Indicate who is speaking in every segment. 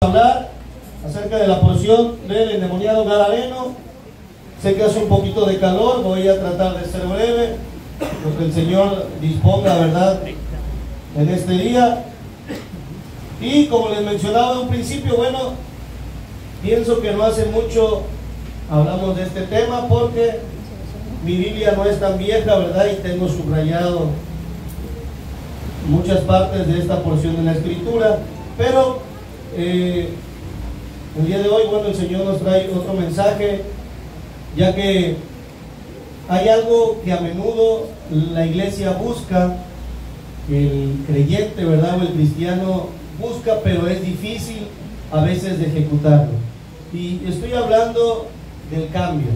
Speaker 1: Hablar acerca de la porción del endemoniado gadareno. Sé que hace un poquito de calor, voy a tratar de ser breve, lo que el Señor disponga, ¿verdad?, en este día. Y como les mencionaba en un principio, bueno, pienso que no hace mucho hablamos de este tema porque mi Biblia no es tan vieja, ¿verdad?, y tengo subrayado muchas partes de esta porción de la Escritura, pero el día de hoy, bueno, el Señor nos trae otro mensaje, ya que hay algo que a menudo la iglesia busca, el creyente, ¿verdad?, o el cristiano busca, pero es difícil a veces de ejecutarlo. Y estoy hablando del cambio.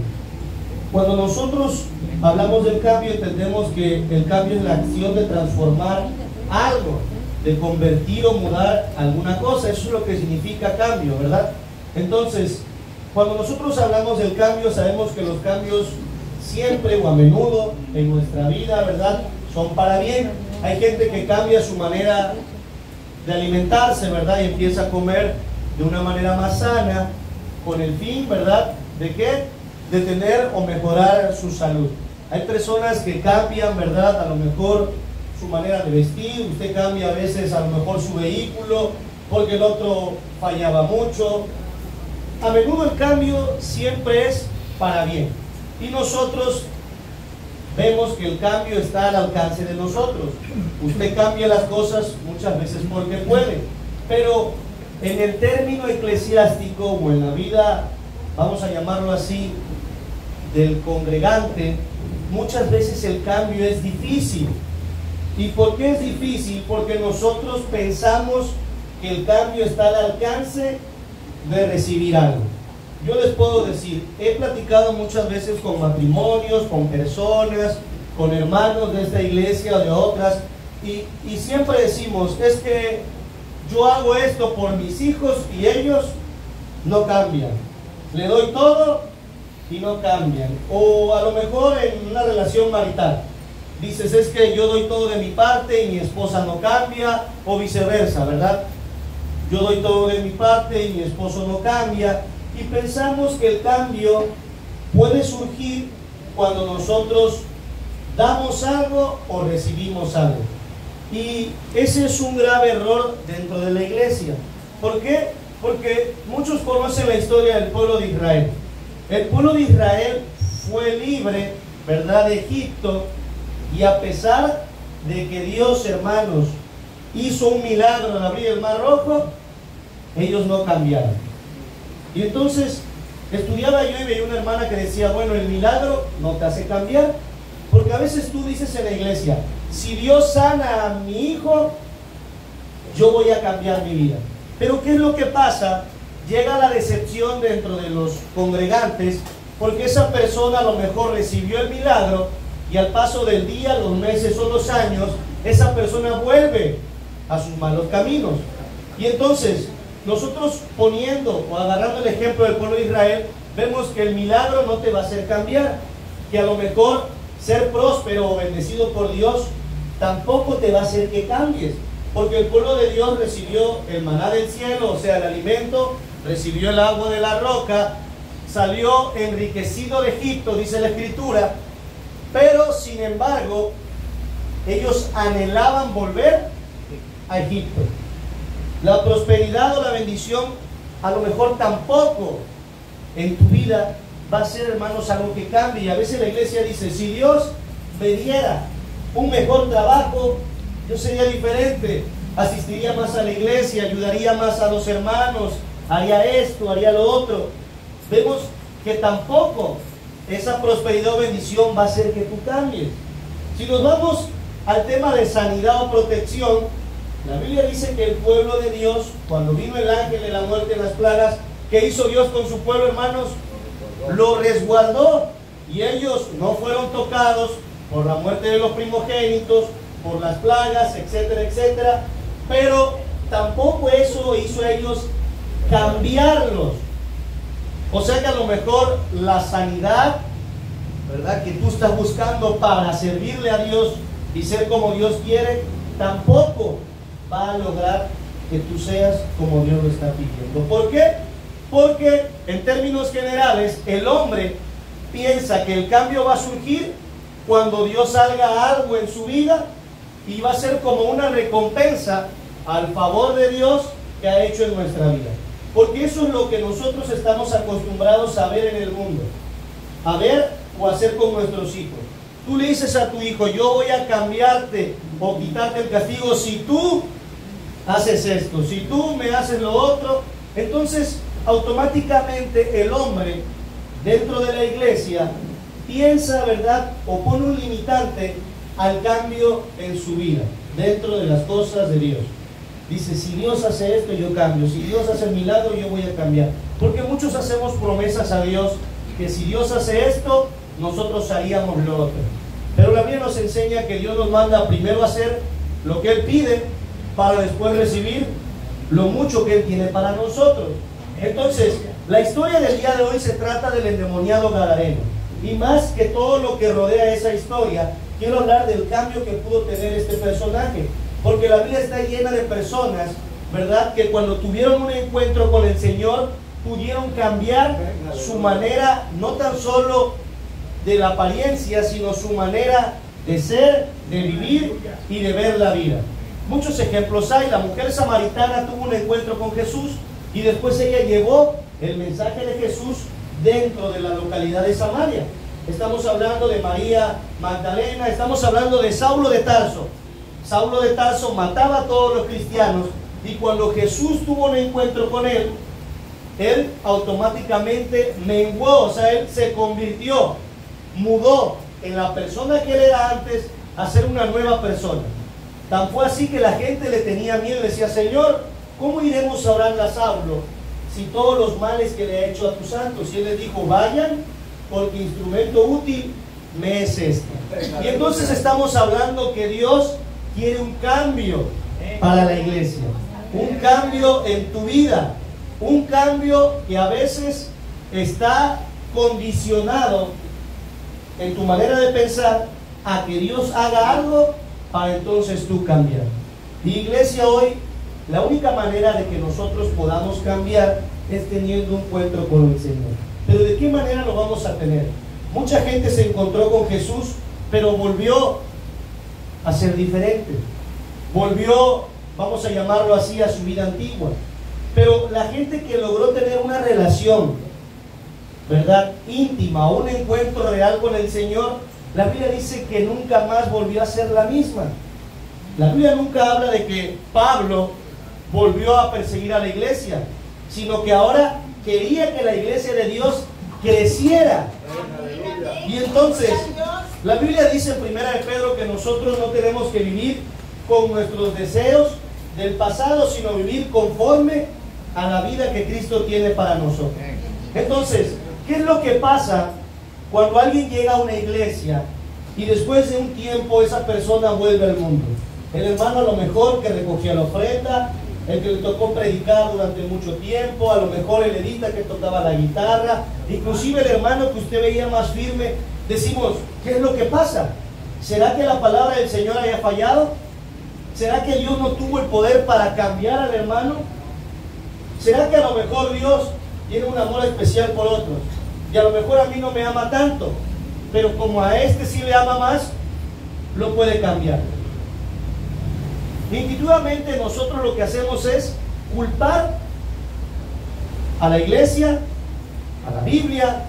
Speaker 1: Cuando nosotros hablamos del cambio, entendemos que el cambio es la acción de transformar algo, de convertir o mudar alguna cosa. Eso es lo que significa cambio, ¿verdad? Entonces, cuando nosotros hablamos del cambio, sabemos que los cambios siempre o a menudo en nuestra vida, ¿verdad?, son para bien. Hay gente que cambia su manera de alimentarse, ¿verdad?, y empieza a comer de una manera más sana, con el fin, ¿verdad?, ¿de qué? De tener o mejorar su salud. Hay personas que cambian, ¿verdad?, a lo mejor su manera de vestir. Usted cambia a veces a lo mejor su vehículo porque el otro fallaba mucho. A menudo el cambio siempre es para bien, y nosotros vemos que el cambio está al alcance de nosotros. Usted cambia las cosas muchas veces porque puede, pero en el término eclesiástico o en la vida, vamos a llamarlo así, del congregante, muchas veces el cambio es difícil. ¿Y por qué es difícil? Porque nosotros pensamos que el cambio está al alcance de recibir algo. Yo les puedo decir, he platicado muchas veces con matrimonios, con personas, con hermanos de esta iglesia o de otras, y siempre decimos, es que yo hago esto por mis hijos y ellos no cambian. Le doy todo y no cambian. O a lo mejor en una relación marital, dices, es que yo doy todo de mi parte y mi esposa no cambia, o viceversa, ¿verdad? Yo doy todo de mi parte y mi esposo no cambia. Y pensamos que el cambio puede surgir cuando nosotros damos algo o recibimos algo. Y ese es un grave error dentro de la iglesia. ¿Por qué? Porque muchos conocen la historia del pueblo de Israel. El pueblo de Israel fue libre, ¿verdad?, de Egipto, y a pesar de que Dios, hermanos, hizo un milagro al abrir el Mar Rojo, ellos no cambiaron. Y entonces estudiaba yo y veía una hermana que decía, bueno, el milagro no te hace cambiar, porque a veces tú dices en la iglesia, si Dios sana a mi hijo, yo voy a cambiar mi vida. Pero ¿qué es lo que pasa? Llega la decepción dentro de los congregantes, porque esa persona a lo mejor recibió el milagro, y al paso del día, los meses o los años, esa persona vuelve a sus malos caminos. Y entonces, nosotros poniendo o agarrando el ejemplo del pueblo de Israel, vemos que el milagro no te va a hacer cambiar, que a lo mejor ser próspero o bendecido por Dios tampoco te va a hacer que cambies, porque el pueblo de Dios recibió el maná del cielo, o sea, el alimento, recibió el agua de la roca, salió enriquecido de Egipto, dice la Escritura, pero sin embargo ellos anhelaban volver a Egipto. La prosperidad o la bendición a lo mejor tampoco en tu vida va a ser, hermanos, algo que cambie. Y a veces la iglesia dice, si Dios me diera un mejor trabajo, yo sería diferente, asistiría más a la iglesia, ayudaría más a los hermanos, haría esto, haría lo otro. Vemos que tampoco esa prosperidad o bendición va a hacer que tú cambies. Si nos vamos al tema de sanidad o protección, la Biblia dice que el pueblo de Dios, cuando vino el ángel de la muerte en las plagas, ¿qué hizo Dios con su pueblo, hermanos? Lo resguardó, y ellos no fueron tocados por la muerte de los primogénitos, por las plagas, etcétera, etcétera, pero tampoco eso hizo a ellos cambiarlos. O sea que a lo mejor la sanidad, ¿verdad?, que tú estás buscando para servirle a Dios y ser como Dios quiere, tampoco va a lograr que tú seas como Dios lo está pidiendo. ¿Por qué? Porque en términos generales el hombre piensa que el cambio va a surgir cuando Dios haga algo en su vida y va a ser como una recompensa al favor de Dios que ha hecho en nuestra vida. Porque eso es lo que nosotros estamos acostumbrados a ver en el mundo, a ver o hacer con nuestros hijos. Tú le dices a tu hijo: yo voy a cambiarte o quitarte el castigo si tú haces esto, si tú me haces lo otro. Entonces automáticamente el hombre dentro de la iglesia piensa, ¿verdad?, o pone un limitante al cambio en su vida dentro de las cosas de Dios. Dice: si Dios hace esto, yo cambio. Si Dios hace el milagro, yo voy a cambiar. Porque muchos hacemos promesas a Dios que si Dios hace esto, nosotros haríamos lo otro. Pero la Biblia nos enseña que Dios nos manda primero a hacer lo que Él pide para después recibir lo mucho que Él tiene para nosotros. Entonces, la historia del día de hoy se trata del endemoniado gadareno. Y más que todo lo que rodea esa historia, quiero hablar del cambio que pudo tener este personaje. Porque la Biblia está llena de personas, ¿verdad?, que cuando tuvieron un encuentro con el Señor, pudieron cambiar su manera, no tan solo de la apariencia, sino su manera de ser, de vivir y de ver la vida. Muchos ejemplos hay. La mujer samaritana tuvo un encuentro con Jesús y después ella llevó el mensaje de Jesús dentro de la localidad de Samaria. Estamos hablando de María Magdalena, estamos hablando de Saulo de Tarso. Saulo de Tarso mataba a todos los cristianos y cuando Jesús tuvo un encuentro con él automáticamente menguó, o sea, él se convirtió, mudó en la persona que él era antes a ser una nueva persona. Tan fue así que la gente le tenía miedo y decía: Señor, ¿cómo iremos a orarle a Saulo si todos los males que le ha hecho a tus santos? Y él les dijo: vayan, porque instrumento útil me es este. Y entonces estamos hablando que Dios quiere un cambio para la iglesia, un cambio en tu vida, un cambio que a veces está condicionado en tu manera de pensar a que Dios haga algo para entonces tú cambiar. Y iglesia, hoy la única manera de que nosotros podamos cambiar es teniendo un encuentro con el Señor. Pero ¿de qué manera lo vamos a tener? Mucha gente se encontró con Jesús, pero volvió a ser diferente. Volvió, vamos a llamarlo así, a su vida antigua. Pero la gente que logró tener una relación, ¿verdad?, íntima, un encuentro real con el Señor, la Biblia dice que nunca más volvió a ser la misma. La Biblia nunca habla de que Pablo volvió a perseguir a la iglesia, sino que ahora quería que la iglesia de Dios creciera. Y entonces la Biblia dice en 1 de Pedro que nosotros no tenemos que vivir con nuestros deseos del pasado, sino vivir conforme a la vida que Cristo tiene para nosotros. Entonces, ¿qué es lo que pasa cuando alguien llega a una iglesia y después de un tiempo esa persona vuelve al mundo? El hermano a lo mejor que recogía la ofrenda, el que le tocó predicar durante mucho tiempo, a lo mejor el edita que tocaba la guitarra, inclusive el hermano que usted veía más firme. Decimos: ¿qué es lo que pasa? ¿Será que la palabra del Señor haya fallado? ¿Será que Dios no tuvo el poder para cambiar al hermano? ¿Será que a lo mejor Dios tiene un amor especial por otros? Y a lo mejor a mí no me ama tanto, pero como a este sí le ama más, lo puede cambiar. Intuitivamente nosotros lo que hacemos es culpar a la iglesia, a la Biblia,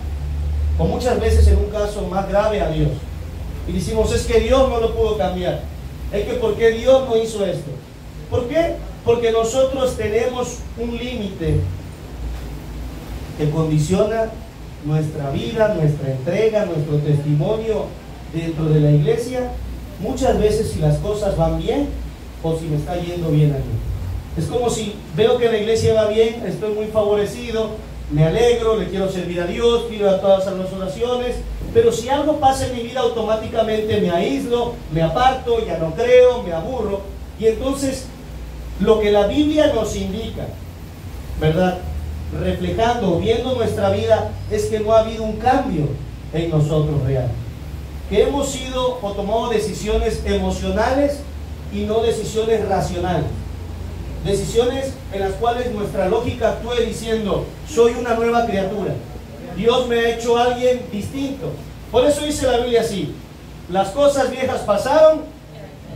Speaker 1: o muchas veces en un caso más grave a Dios. Y decimos: es que Dios no lo pudo cambiar. Es que ¿por qué Dios no hizo esto? ¿Por qué? Porque nosotros tenemos un límite que condiciona nuestra vida, nuestra entrega, nuestro testimonio dentro de la iglesia. Muchas veces si las cosas van bien o si me está yendo bien a mí. Es como si veo que la iglesia va bien, estoy muy favorecido, me alegro, le quiero servir a Dios, pido a todas las oraciones, pero si algo pasa en mi vida automáticamente me aíslo, me aparto, ya no creo, me aburro. Y entonces lo que la Biblia nos indica, ¿verdad?, reflejando, viendo nuestra vida, es que no ha habido un cambio en nosotros real, que hemos sido o tomado decisiones emocionales y no decisiones racionales. decisiones en las cuales nuestra lógica actúe diciendo, soy una nueva criatura, Dios me ha hecho alguien distinto. Por eso dice la Biblia así: las cosas viejas pasaron,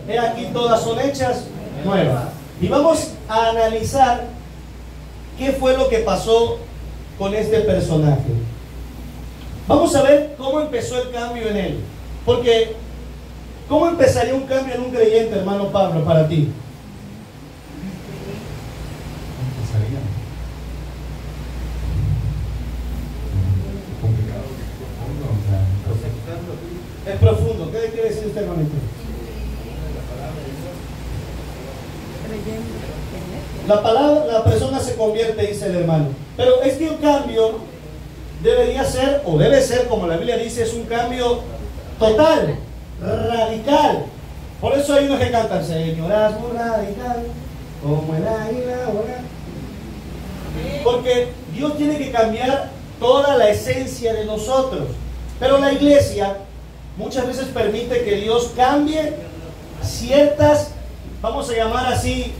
Speaker 1: he aquí todas son hechas nuevas. Y vamos a analizar qué fue lo que pasó con este personaje. Vamos a ver cómo empezó el cambio en él. Porque, ¿cómo empezaría un cambio en un creyente, hermano Pablo, para ti?
Speaker 2: Empezaría complicado, profundo, o sea,
Speaker 1: Es profundo. ¿Qué quiere decir usted, hermanito? La persona se convierte, dice el hermano. Pero es que un cambio debería ser, o debe ser, como la Biblia dice, es un cambio total, radical. Por eso hay unos que cantan, Señor, hazme radical, como el águila, ahora. Porque Dios tiene que cambiar toda la esencia de nosotros. Pero la iglesia muchas veces permite que Dios cambie ciertas, vamos a llamar así,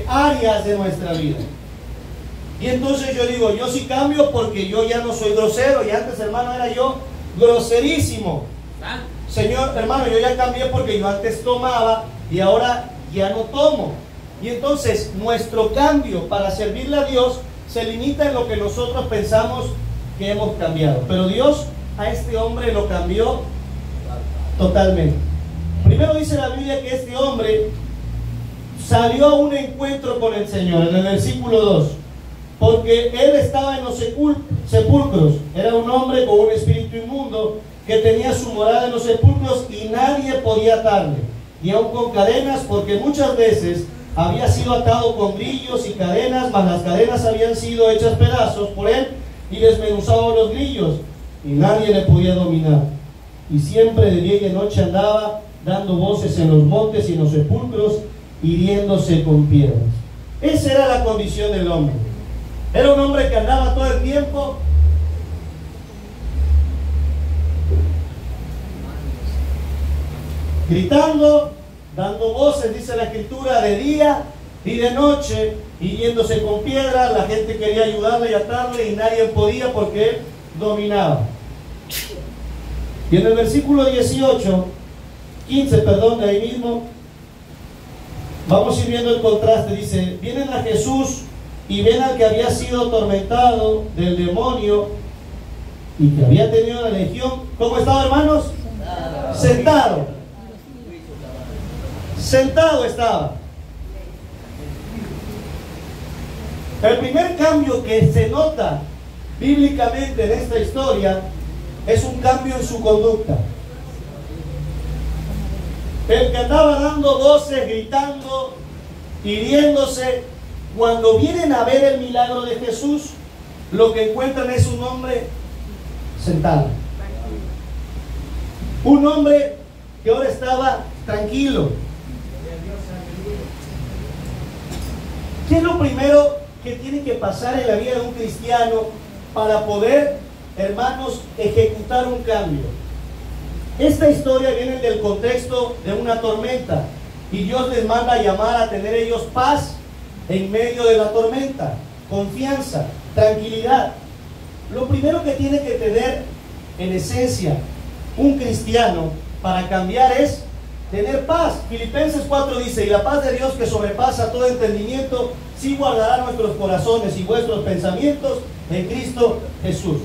Speaker 1: áreas de nuestra vida. Y entonces yo digo, yo sí cambio porque yo ya no soy grosero. Y antes, hermano, era yo groserísimo. Señor, hermano, yo ya cambié porque yo antes tomaba y ahora ya no tomo. Y entonces nuestro cambio para servirle a Dios se limita en lo que nosotros pensamos que hemos cambiado. Pero Dios a este hombre lo cambió totalmente. Primero dice la Biblia que este hombre salió a un encuentro con el Señor, en el versículo 2, porque él estaba en los sepulcros. Era un hombre con un espíritu inmundo que tenía su morada en los sepulcros y nadie podía atarle, ni aun con cadenas, porque muchas veces había sido atado con grillos y cadenas, mas las cadenas habían sido hechas pedazos por él y desmenuzado los grillos, y nadie le podía dominar. Y siempre de día y de noche andaba dando voces en los montes y en los sepulcros, hiriéndose con piedras. Esa era la condición del hombre. Era un hombre que andaba todo el tiempo gritando, dando voces, dice la escritura, de día y de noche, hiriéndose con piedras. La gente quería ayudarle y atarle y nadie podía porque él dominaba. Y en el versículo 15, de ahí mismo, vamos a ir viendo el contraste. Dice, vienen a Jesús y ven al que había sido atormentado del demonio y que había tenido la legión. ¿Cómo estaba, hermanos? Sentado. Sentado estaba. El primer cambio que se nota bíblicamente en esta historia es un cambio en su conducta. El que andaba dando voces, gritando, hiriéndose, cuando vienen a ver el milagro de Jesús, lo que encuentran es un hombre sentado. Un hombre que ahora estaba tranquilo. ¿Qué es lo primero que tiene que pasar en la vida de un cristiano para poder, hermanos, ejecutar un cambio? Esta historia viene del contexto de una tormenta y Dios les manda a llamar a tener ellos paz en medio de la tormenta, confianza, tranquilidad. Lo primero que tiene que tener en esencia un cristiano para cambiar es tener paz. Filipenses 4 dice, y la paz de Dios que sobrepasa todo entendimiento, sí guardará nuestros corazones y vuestros pensamientos en Cristo Jesús.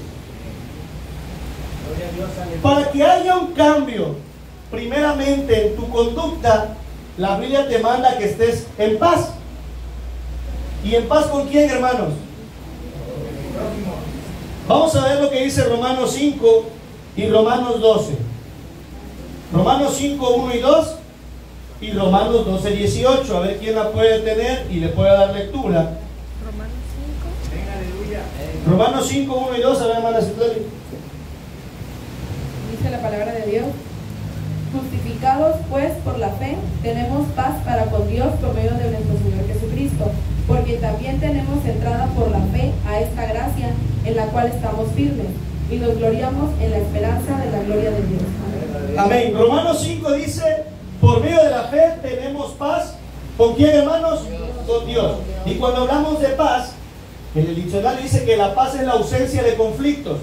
Speaker 1: Para que haya un cambio, primeramente en tu conducta, la Biblia te manda que estés en paz. ¿Y en paz con quién, hermanos? Vamos a ver lo que dice Romanos 5 y Romanos 12. Romanos 5, 1 y 2 y Romanos 12, 18. A ver quién la puede tener y le puede dar lectura. Romanos 5, 1 y 2. A ver, hermana Citlali.
Speaker 3: Dice la palabra de Dios: justificados pues por la fe, tenemos paz para con Dios por medio de nuestro Señor Jesucristo, porque también tenemos entrada por la fe a esta gracia en la cual estamos firmes y nos gloriamos en la esperanza de la gloria de Dios. Amén.
Speaker 1: Amén. Romanos 5 dice, por medio de la fe tenemos paz. ¿Con quién, hermanos? con Dios. Y cuando hablamos de paz, en el diccionario dice que la paz es la ausencia de conflictos.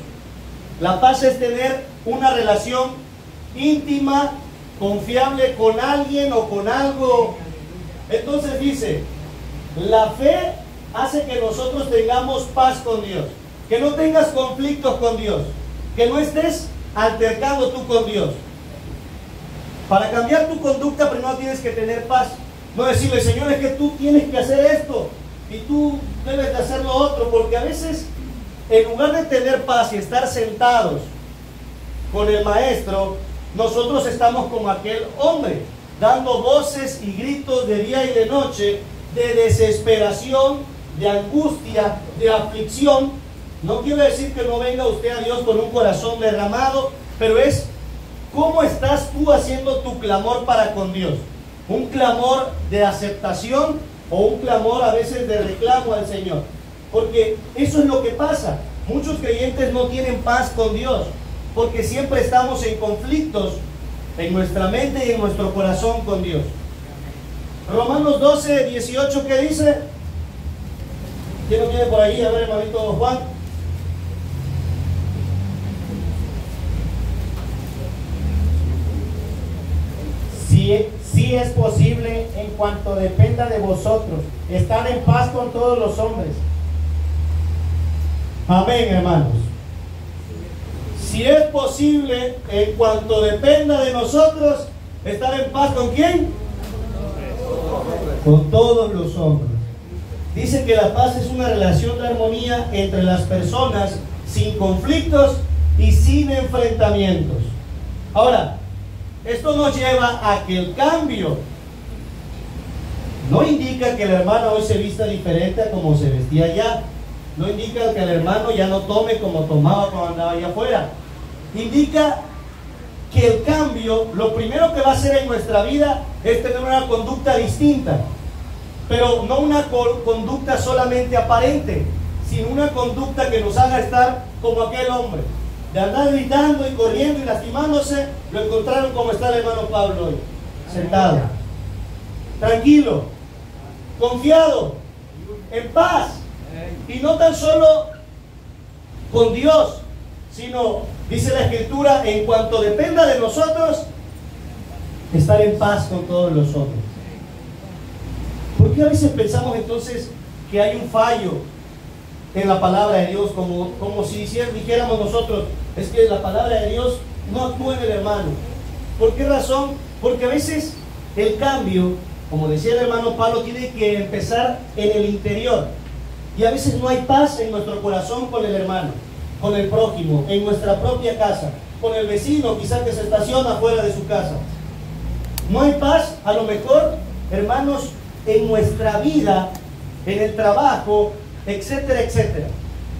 Speaker 1: La paz es tener una relación íntima, confiable con alguien o con algo. Entonces dice, la fe hace que nosotros tengamos paz con Dios, que no tengas conflictos con Dios, que no estés altercando tú con Dios. Para cambiar tu conducta primero tienes que tener paz. No decirle, Señor, es que tú tienes que hacer esto y tú debes de hacer lo otro, porque a veces en lugar de tener paz y estar sentados con el maestro, nosotros estamos como aquel hombre, dando voces y gritos de día y de noche, de desesperación, de angustia, de aflicción. No quiero decir que no venga usted a Dios con un corazón derramado, pero es cómo estás tú haciendo tu clamor para con Dios. Un clamor de aceptación o un clamor a veces de reclamo al Señor. Porque eso es lo que pasa. Muchos creyentes no tienen paz con Dios, porque siempre estamos en conflictos en nuestra mente y en nuestro corazón con Dios. Romanos 12, 18, ¿qué dice? ¿Quién lo tiene por ahí? A ver, hermanito Juan.
Speaker 4: Si es posible, en cuanto dependa de vosotros, estar en paz con todos los hombres.
Speaker 1: Amén, hermanos. Si es posible, en cuanto dependa de nosotros, estar en paz ¿con quién? Con todos los hombres. Dice que la paz es una relación de armonía entre las personas, sin conflictos y sin enfrentamientos. Ahora, esto nos lleva a que el cambio no indica que el hermano hoy se vista diferente a como se vestía allá. No indica que el hermano ya no tome como tomaba cuando andaba allá afuera. Indica que el cambio, lo primero que va a hacer en nuestra vida es tener una conducta distinta. Pero no una conducta solamente aparente, sino una conducta que nos haga estar como aquel hombre. De andar gritando y corriendo y lastimándose, lo encontraron como está el hermano Pablo hoy, sentado, tranquilo, confiado, en paz, y no tan solo con Dios, sino, dice la Escritura, en cuanto dependa de nosotros, estar en paz con todos los hombres. ¿Por qué a veces pensamos entonces que hay un fallo en la palabra de Dios, como si dijéramos nosotros, es que la palabra de Dios no actúa en el hermano? ¿Por qué razón? Porque a veces el cambio, como decía el hermano Pablo, tiene que empezar en el interior, y a veces no hay paz en nuestro corazón con el hermano, con el prójimo, en nuestra propia casa, con el vecino quizás que se estaciona fuera de su casa. No hay paz, a lo mejor, hermanos, en nuestra vida, en el trabajo, etcétera, etcétera.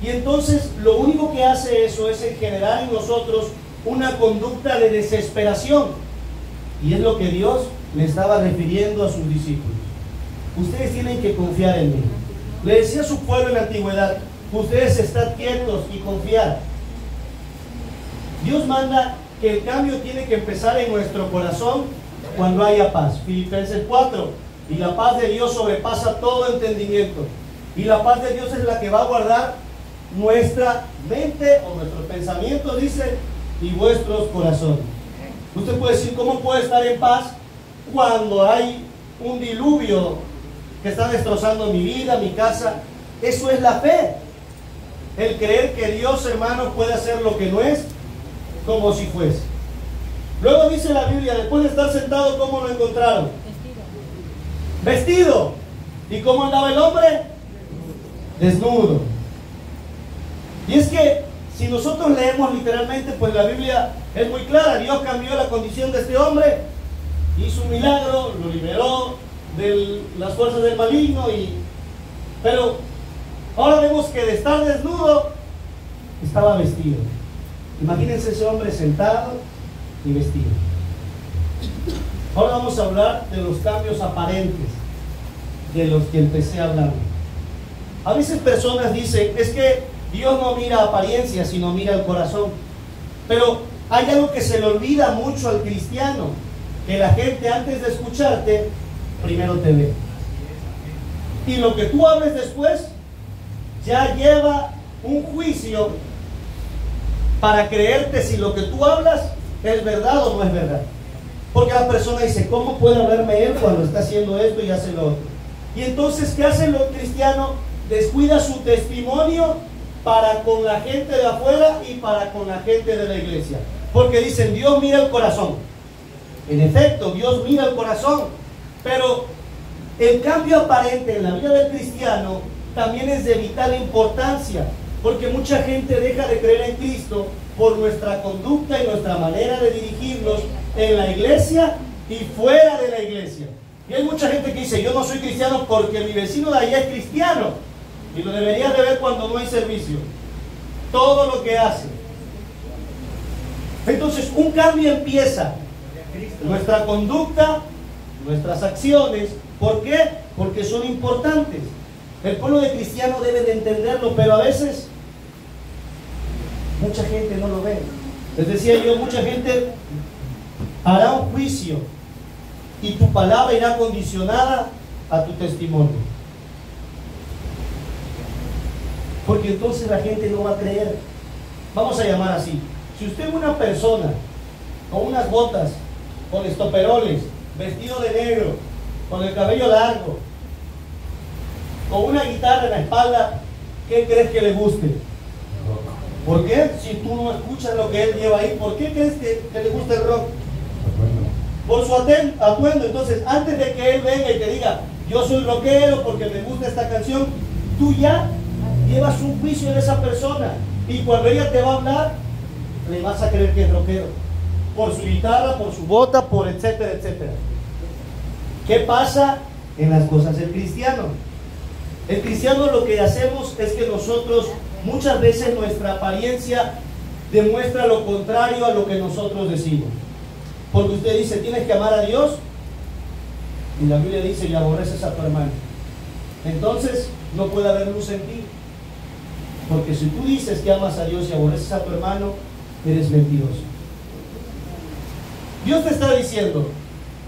Speaker 1: Y entonces lo único que hace eso es generar en nosotros una conducta de desesperación. Y es lo que Dios le estaba refiriendo a sus discípulos. Ustedes tienen que confiar en mí. Le decía a su pueblo en la antigüedad, ustedes están quietos y confiar. Dios manda que el cambio tiene que empezar en nuestro corazón cuando haya paz. Filipenses 4, y la paz de Dios sobrepasa todo entendimiento. Y la paz de Dios es la que va a guardar nuestra mente o nuestros pensamientos, dice, y vuestros corazones. Usted puede decir, ¿cómo puede estar en paz cuando hay un diluvio que está destrozando mi vida, mi casa? Eso es la fe. El creer que Dios, hermano, puede hacer lo que no es como si fuese. Luego dice la Biblia, después de estar sentado, ¿cómo lo encontraron? Vestido. ¿Y cómo andaba el hombre? Desnudo. Y es que si nosotros leemos literalmente, pues la Biblia es muy clara. Dios cambió la condición de este hombre, hizo un milagro, lo liberó de las fuerzas del maligno, pero ahora vemos que de estar desnudo estaba vestido. Imagínense ese hombre sentado y vestido. Ahora vamos a hablar de los cambios aparentes de los que empecé hablando. A veces personas dicen, es que Dios no mira apariencia, sino mira el corazón. Pero hay algo que se le olvida mucho al cristiano, que la gente antes de escucharte, primero te ve. Y lo que tú hables después ya lleva un juicio para creerte si lo que tú hablas es verdad o no es verdad. Porque la persona dice, ¿cómo puede hablarme él cuando está haciendo esto y hace lo otro? Y entonces, ¿qué hace el cristiano? Descuida su testimonio para con la gente de afuera y para con la gente de la iglesia. Porque dicen, Dios mira el corazón. En efecto, Dios mira el corazón. Pero el cambio aparente en la vida del cristiano también es de vital importancia. Porque mucha gente deja de creer en Cristo por nuestra conducta y nuestra manera de dirigirnos en la iglesia y fuera de la iglesia. Y hay mucha gente que dice, yo no soy cristiano porque mi vecino de allá es cristiano. Y lo deberías de ver cuando no hay servicio. Todo lo que hace. Entonces, un cambio empieza. Nuestra conducta, nuestras acciones. ¿Por qué? Porque son importantes. El pueblo de cristiano debe de entenderlo, pero a veces mucha gente no lo ve. Les decía yo, mucha gente hará un juicio y tu palabra irá condicionada a tu testimonio. Porque entonces la gente no va a creer. Vamos a llamar así. Si usted es una persona con unas botas, con estoperoles, vestido de negro, con el cabello largo, con una guitarra en la espalda, ¿qué crees que le guste? ¿Por qué? Si tú no escuchas lo que él lleva ahí, ¿por qué crees que le gusta el rock? Por su atuendo. Entonces, antes de que él venga y te diga, yo soy rockero porque me gusta esta canción, tú ya llevas un juicio de esa persona. Y cuando ella te va a hablar, le vas a creer que es rockero. Por su guitarra, por su bota, por etcétera, etcétera. ¿Qué pasa en las cosas del cristiano? El cristiano, lo que hacemos es que nosotros, muchas veces nuestra apariencia demuestra lo contrario a lo que nosotros decimos. Porque usted dice, tienes que amar a Dios, y la Biblia dice, y aborreces a tu hermano. Entonces, no puede haber luz en ti. Porque si tú dices que amas a Dios y aborreces a tu hermano, eres mentiroso. Dios te está diciendo,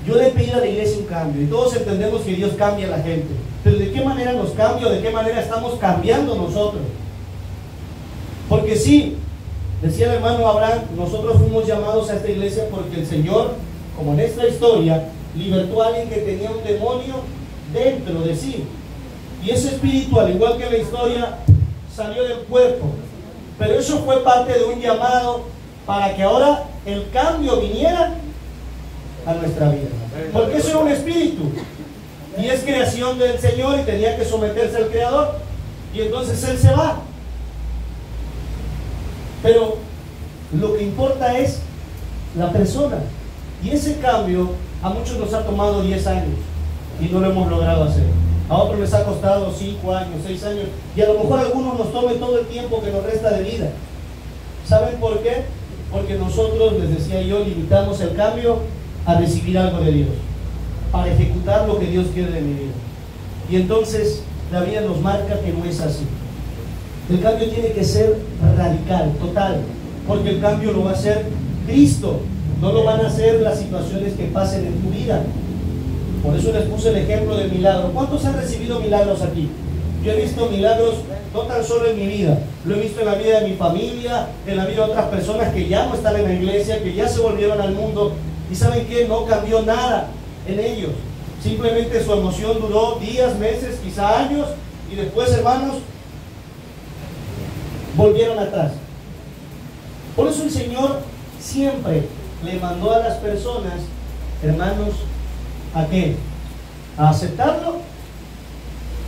Speaker 1: yo le he pedido a la iglesia un cambio, y todos entendemos que Dios cambia a la gente. Pero ¿de qué manera nos cambia? ¿De qué manera estamos cambiando nosotros? Porque sí, decía el hermano Abraham, nosotros fuimos llamados a esta iglesia porque el Señor, como en esta historia, libertó a alguien que tenía un demonio dentro de sí. Y ese espíritu, al igual que en la historia, salió del cuerpo. Pero eso fue parte de un llamado para que ahora el cambio viniera a nuestra vida. Porque eso era un espíritu. Y es creación del Señor y tenía que someterse al Creador. Y entonces Él se va. Pero lo que importa es la persona. Y ese cambio a muchos nos ha tomado 10 años y no lo hemos logrado hacer. A otros les ha costado 5 años, 6 años, y a lo mejor a algunos nos tome todo el tiempo que nos resta de vida. ¿Saben por qué? Porque nosotros, les decía yo, limitamos el cambio a recibir algo de Dios, para ejecutar lo que Dios quiere de mi vida. Y entonces la vida nos marca que no es así. El cambio tiene que ser radical, total, porque el cambio lo va a hacer Cristo, no lo van a hacer las situaciones que pasen en tu vida. Por eso les puse el ejemplo del milagro. ¿Cuántos han recibido milagros aquí? Yo he visto milagros no tan solo en mi vida, lo he visto en la vida de mi familia, en la vida de otras personas que ya no están en la iglesia, que ya se volvieron al mundo, y ¿saben qué? No cambió nada en ellos. Simplemente su emoción duró días, meses, quizá años, y después, hermanos, volvieron atrás. Por eso el Señor siempre le mandó a las personas, hermanos, ¿a qué? ¿A aceptarlo?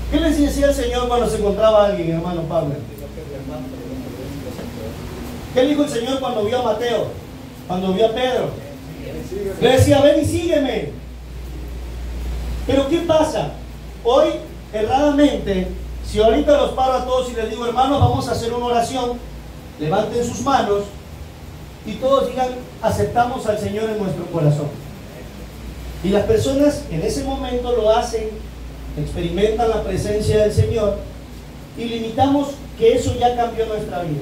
Speaker 1: ¿Qué les decía el Señor cuando se encontraba alguien, hermano Pablo? ¿Qué dijo el Señor cuando vio a Mateo? Cuando vio a Pedro. Le decía, ven y sígueme. Pero ¿qué pasa? Hoy, erradamente, si ahorita los paro a todos y les digo, hermanos, vamos a hacer una oración, levanten sus manos y todos digan, aceptamos al Señor en nuestro corazón. Y las personas en ese momento lo hacen, experimentan la presencia del Señor y limitamos que eso ya cambió nuestra vida.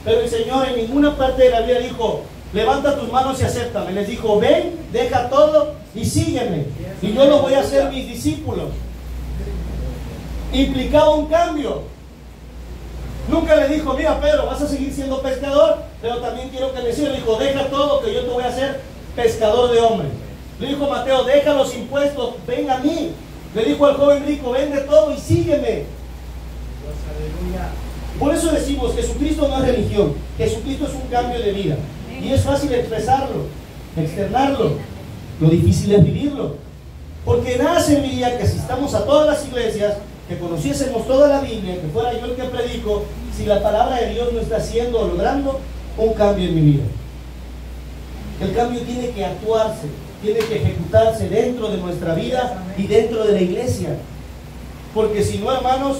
Speaker 1: Pero el Señor en ninguna parte de la Biblia dijo, levanta tus manos y acéptame. Les dijo, ven, deja todo y sígueme. Y yo lo voy a hacer mis discípulos. implicaba un cambio. Nunca le dijo, mira Pedro, vas a seguir siendo pescador, pero también quiero que me sigas. Le dijo, deja todo que yo te voy a hacer pescador de hombres. Le dijo Mateo, deja los impuestos, ven a mí. Le dijo al joven rico, vende todo y sígueme. Por eso decimos, Jesucristo no es religión, Jesucristo es un cambio de vida. Y es fácil expresarlo, externarlo. Lo difícil es vivirlo. Porque nada serviría que asistamos a todas las iglesias, que conociésemos toda la Biblia, que fuera yo el que predico, si la palabra de Dios no está haciendo o logrando un cambio en mi vida. El cambio tiene que actuarse, tiene que ejecutarse dentro de nuestra vida y dentro de la iglesia. Porque si no, hermanos,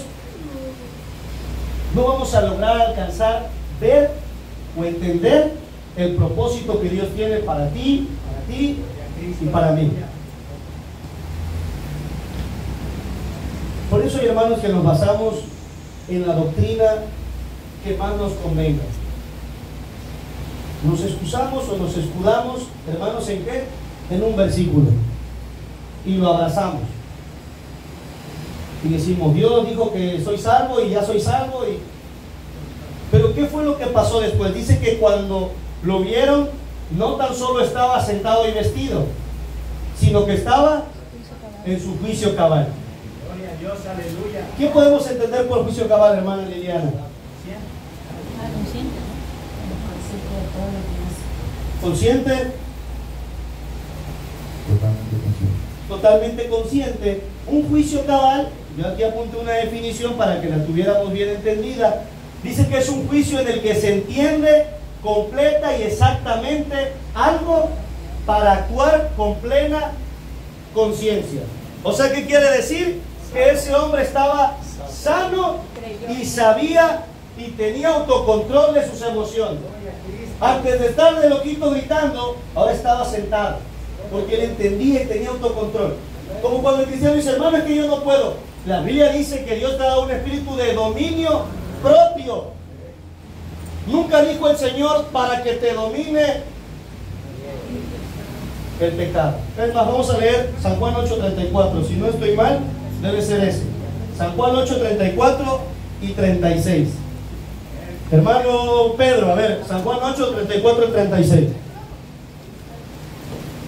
Speaker 1: no vamos a lograr alcanzar, ver o entender el propósito que Dios tiene para ti y para mí. Por eso, hermanos, que nos basamos en la doctrina que más nos convenga. Nos excusamos o nos escudamos, hermanos, ¿en qué? En un versículo. Y lo abrazamos. Y decimos, Dios dijo que soy salvo y ya soy salvo. Pero ¿qué fue lo que pasó después? Dice que cuando lo vieron, no tan solo estaba sentado y vestido, sino que estaba en su juicio cabal.
Speaker 4: Gloria a Dios, aleluya.
Speaker 1: ¿Qué podemos entender por juicio cabal, hermana Liliana? Consciente. Totalmente consciente. Un juicio cabal, yo aquí apunté una definición para que la tuviéramos bien entendida. Dice que es un juicio en el que se entiende completa y exactamente algo para actuar con plena conciencia. O sea, ¿qué quiere decir? Que ese hombre estaba sano y sabía y tenía autocontrol de sus emociones. Antes de estar de loquito gritando, ahora estaba sentado, porque él entendía y tenía autocontrol. Como cuando el cristiano dice, hermano, es que yo no puedo. La Biblia dice que Dios te da un espíritu de dominio propio. Nunca dijo el Señor para que te domine el pecado. Es más, vamos a leer San Juan 8:34. Si no estoy mal, debe ser ese. San Juan 8:34 y 36. Hermano Pedro, a ver, San Juan 8:34 y 36.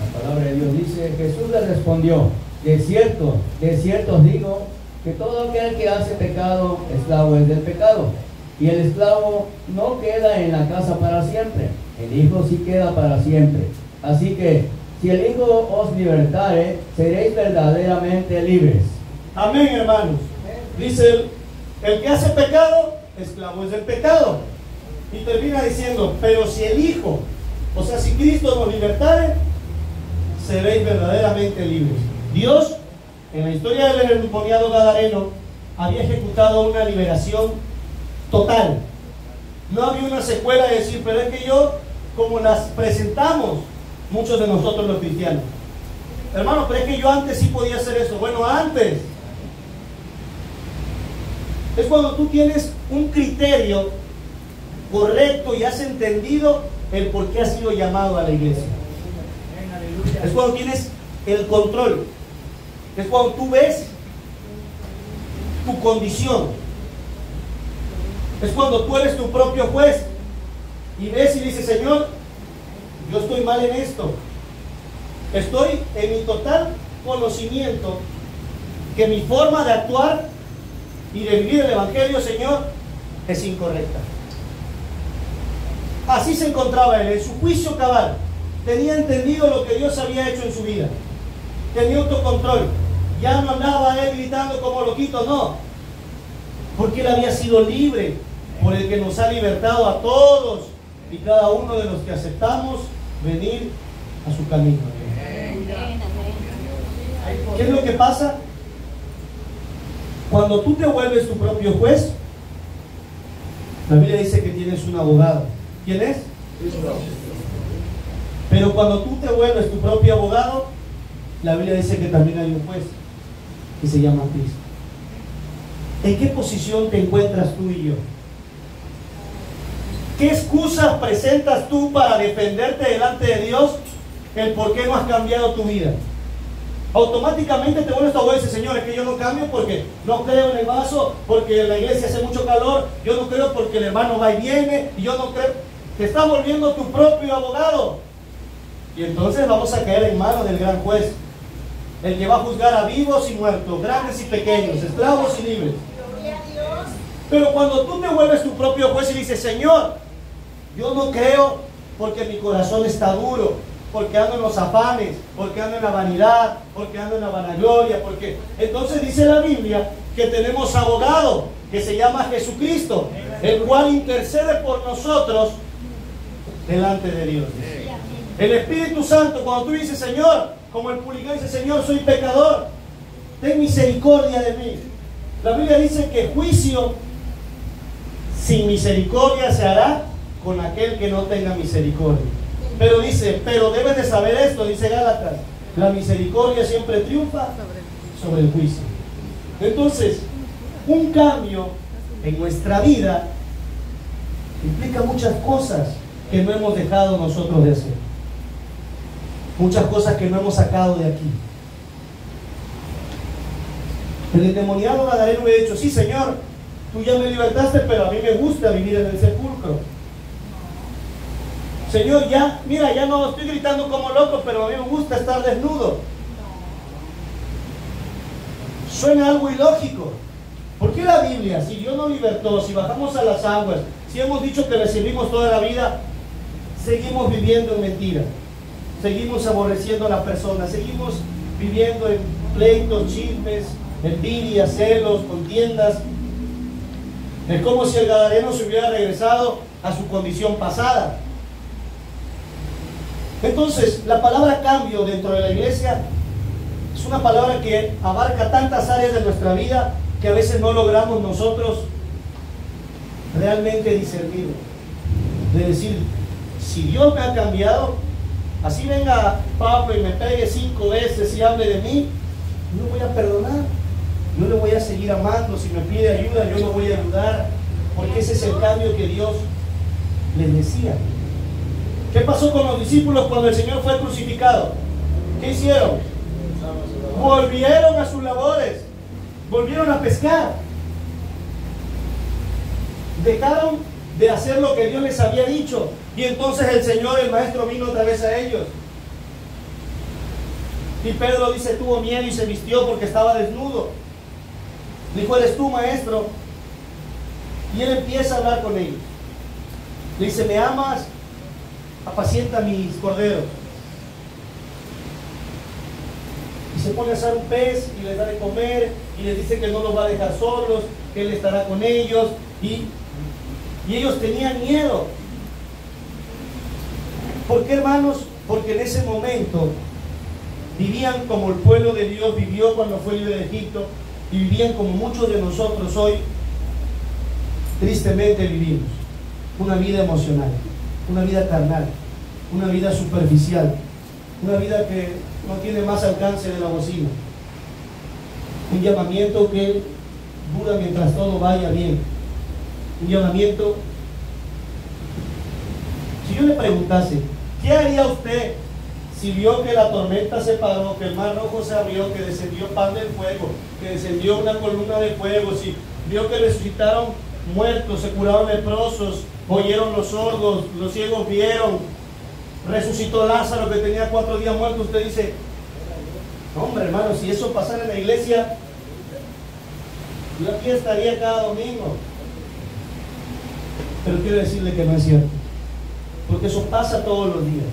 Speaker 5: La palabra de Dios dice, Jesús le respondió, de cierto os digo, que todo aquel que hace pecado, esclavo es del pecado. Y el esclavo no queda en la casa para siempre, el Hijo sí queda para siempre. Así que, si el Hijo os libertare, seréis verdaderamente libres.
Speaker 1: Amén, hermanos. Dice el que hace pecado, esclavo es del pecado. Y termina diciendo, pero si el Hijo, o sea, si Cristo nos libertare, seréis verdaderamente libres. Dios, en la historia del endemoniado gadareno, había ejecutado una liberación total. No había una secuela de decir, pero es que yo, como las presentamos muchos de nosotros los cristianos, hermano, pero es que yo antes sí podía hacer eso. Bueno, antes es cuando tú tienes un criterio correcto y has entendido el por qué has sido llamado a la iglesia. Es cuando tienes el control. Es cuando tú ves tu condición. Es cuando tú eres tu propio juez y ves y dices, Señor, yo estoy mal en esto. Estoy en mi total conocimiento que mi forma de actuar y de vivir el Evangelio, Señor, es incorrecta. Así se encontraba él, en su juicio cabal. Tenía entendido lo que Dios había hecho en su vida. Tenía autocontrol. Ya no andaba él gritando como loquito, no. Porque él había sido libre por el que nos ha libertado a todos y cada uno de los que aceptamos venir a su camino. ¿Qué es lo que pasa? Cuando tú te vuelves tu propio juez, la Biblia dice que tienes un abogado. ¿Quién es? Pero cuando tú te vuelves tu propio abogado, la Biblia dice que también hay un juez que se llama Cristo. ¿En qué posición te encuentras tú y yo? ¿Qué excusas presentas tú para defenderte delante de Dios el por qué no has cambiado tu vida? Automáticamente te vuelves tu abogado y dices, Señor, es que yo no cambio porque no creo en el vaso, porque en la iglesia hace mucho calor, yo no creo porque el hermano va y viene, y yo no creo. Te estás volviendo tu propio abogado. Y entonces vamos a caer en manos del gran juez, el que va a juzgar a vivos y muertos, grandes y pequeños, esclavos y libres. Pero cuando tú te vuelves tu propio juez y dices, Señor, yo no creo porque mi corazón está duro, porque ando en los afanes, porque ando en la vanidad, porque ando en la vanagloria, porque... Entonces dice la Biblia que tenemos abogado, que se llama Jesucristo, el cual intercede por nosotros delante de Dios. El Espíritu Santo, cuando tú dices, Señor, como el publicano dice, Señor, soy pecador, ten misericordia de mí. La Biblia dice que juicio sin misericordia se hará con aquel que no tenga misericordia. Pero dice, pero debes de saber esto, dice Gálatas, la misericordia siempre triunfa sobre el juicio. Entonces, un cambio en nuestra vida implica muchas cosas que no hemos dejado nosotros de hacer. Muchas cosas que no hemos sacado de aquí. El endemoniado Gadareno me ha dicho, sí, Señor, tú ya me libertaste, pero a mí me gusta vivir en el sepulcro. Señor, ya, mira, ya no estoy gritando como loco, pero a mí me gusta estar desnudo. Suena algo ilógico. ¿Por qué la Biblia, si Dios nos libertó, si bajamos a las aguas, si hemos dicho que le servimos toda la vida, seguimos viviendo en mentira? Seguimos aborreciendo a las personas, seguimos viviendo en pleitos, chismes, envidias, celos, contiendas. Es como si el Gadareno se hubiera regresado a su condición pasada. Entonces, la palabra cambio dentro de la iglesia es una palabra que abarca tantas áreas de nuestra vida que a veces no logramos nosotros realmente discernir. De decir, si Dios me ha cambiado, así venga Pablo y me pegue 5 veces y hable de mí, yo no voy a perdonar, yo le voy a seguir amando. Si me pide ayuda, yo lo voy a ayudar, porque ese es el cambio que Dios les decía. ¿Qué pasó con los discípulos cuando el Señor fue crucificado? ¿Qué hicieron? Volvieron a sus labores, volvieron a pescar, dejaron de hacer lo que Dios les había dicho. Y entonces el Señor, el Maestro, vino otra vez a ellos. Y Pedro dice, tuvo miedo y se vistió porque estaba desnudo. Dijo, ¿eres tú, Maestro? Y él empieza a hablar con ellos. Le dice, ¿me amas? Apacienta mis corderos. Y se pone a asar un pez y les da de comer y les dice que no los va a dejar solos, que él estará con ellos. Y ellos tenían miedo. ¿Por qué, hermanos? Porque en ese momento vivían como el pueblo de Dios vivió cuando fue libre de Egipto, y vivían como muchos de nosotros hoy tristemente vivimos. Una vida emocional, una vida carnal, una vida superficial, una vida que no tiene más alcance de la bocina. Un llamamiento que dura mientras todo vaya bien. Un llamamiento. Si yo le preguntase, ¿qué haría usted si vio que la tormenta se paró, que el mar rojo se abrió, que descendió pan del fuego, que descendió una columna de fuego, si vio que resucitaron muertos, se curaron leprosos, oyeron los sordos, los ciegos vieron, resucitó Lázaro que tenía 4 días muerto? Usted dice, hombre, hermano, si eso pasara en la iglesia, yo aquí estaría cada domingo. Pero quiero decirle que no es cierto, porque eso pasa todos los días.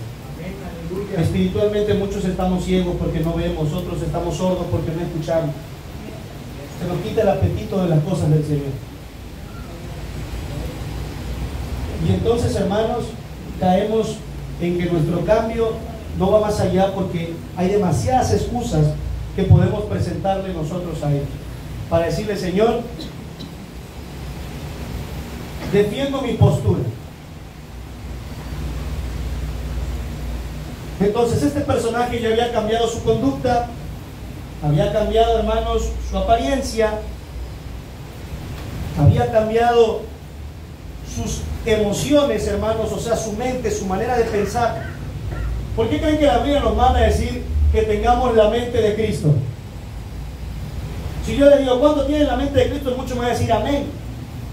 Speaker 1: Espiritualmente muchos estamos ciegos porque no vemos, otros estamos sordos porque no escuchamos. Se nos quita el apetito de las cosas del Señor. Y entonces, hermanos, caemos en que nuestro cambio no va más allá, porque hay demasiadas excusas que podemos presentarle nosotros a Él para decirle, Señor, defiendo mi postura. Entonces este personaje ya había cambiado su conducta, había cambiado, hermanos, su apariencia, había cambiado sus emociones, hermanos, o sea, su mente, su manera de pensar. ¿Por qué creen que la Biblia nos manda a decir que tengamos la mente de Cristo. Si yo le digo, ¿cuánto tiene la mente de Cristo? Muchos me van a decir amén.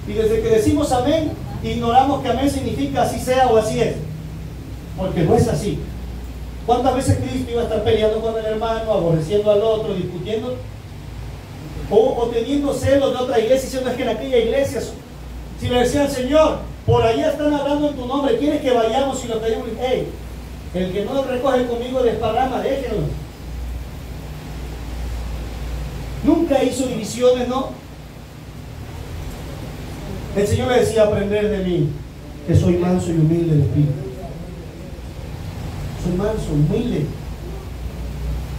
Speaker 1: Y desde que decimos amén, ignoramos que amén significa así sea o así es. Porque no es así. ¿Cuántas veces Cristo iba a estar peleando con el hermano, aborreciendo al otro, discutiendo? O teniendo celos de otra iglesia, diciendo es que en aquella iglesia, si le decían, Señor, por allá están hablando en tu nombre, ¿quieres que vayamos y lo traigamos? Hey, el que no recoge conmigo desparrama, déjenlo. Nunca hizo divisiones, ¿no? El Señor le decía, aprender de mí, que soy manso y humilde de espíritu. Soy manso, humilde.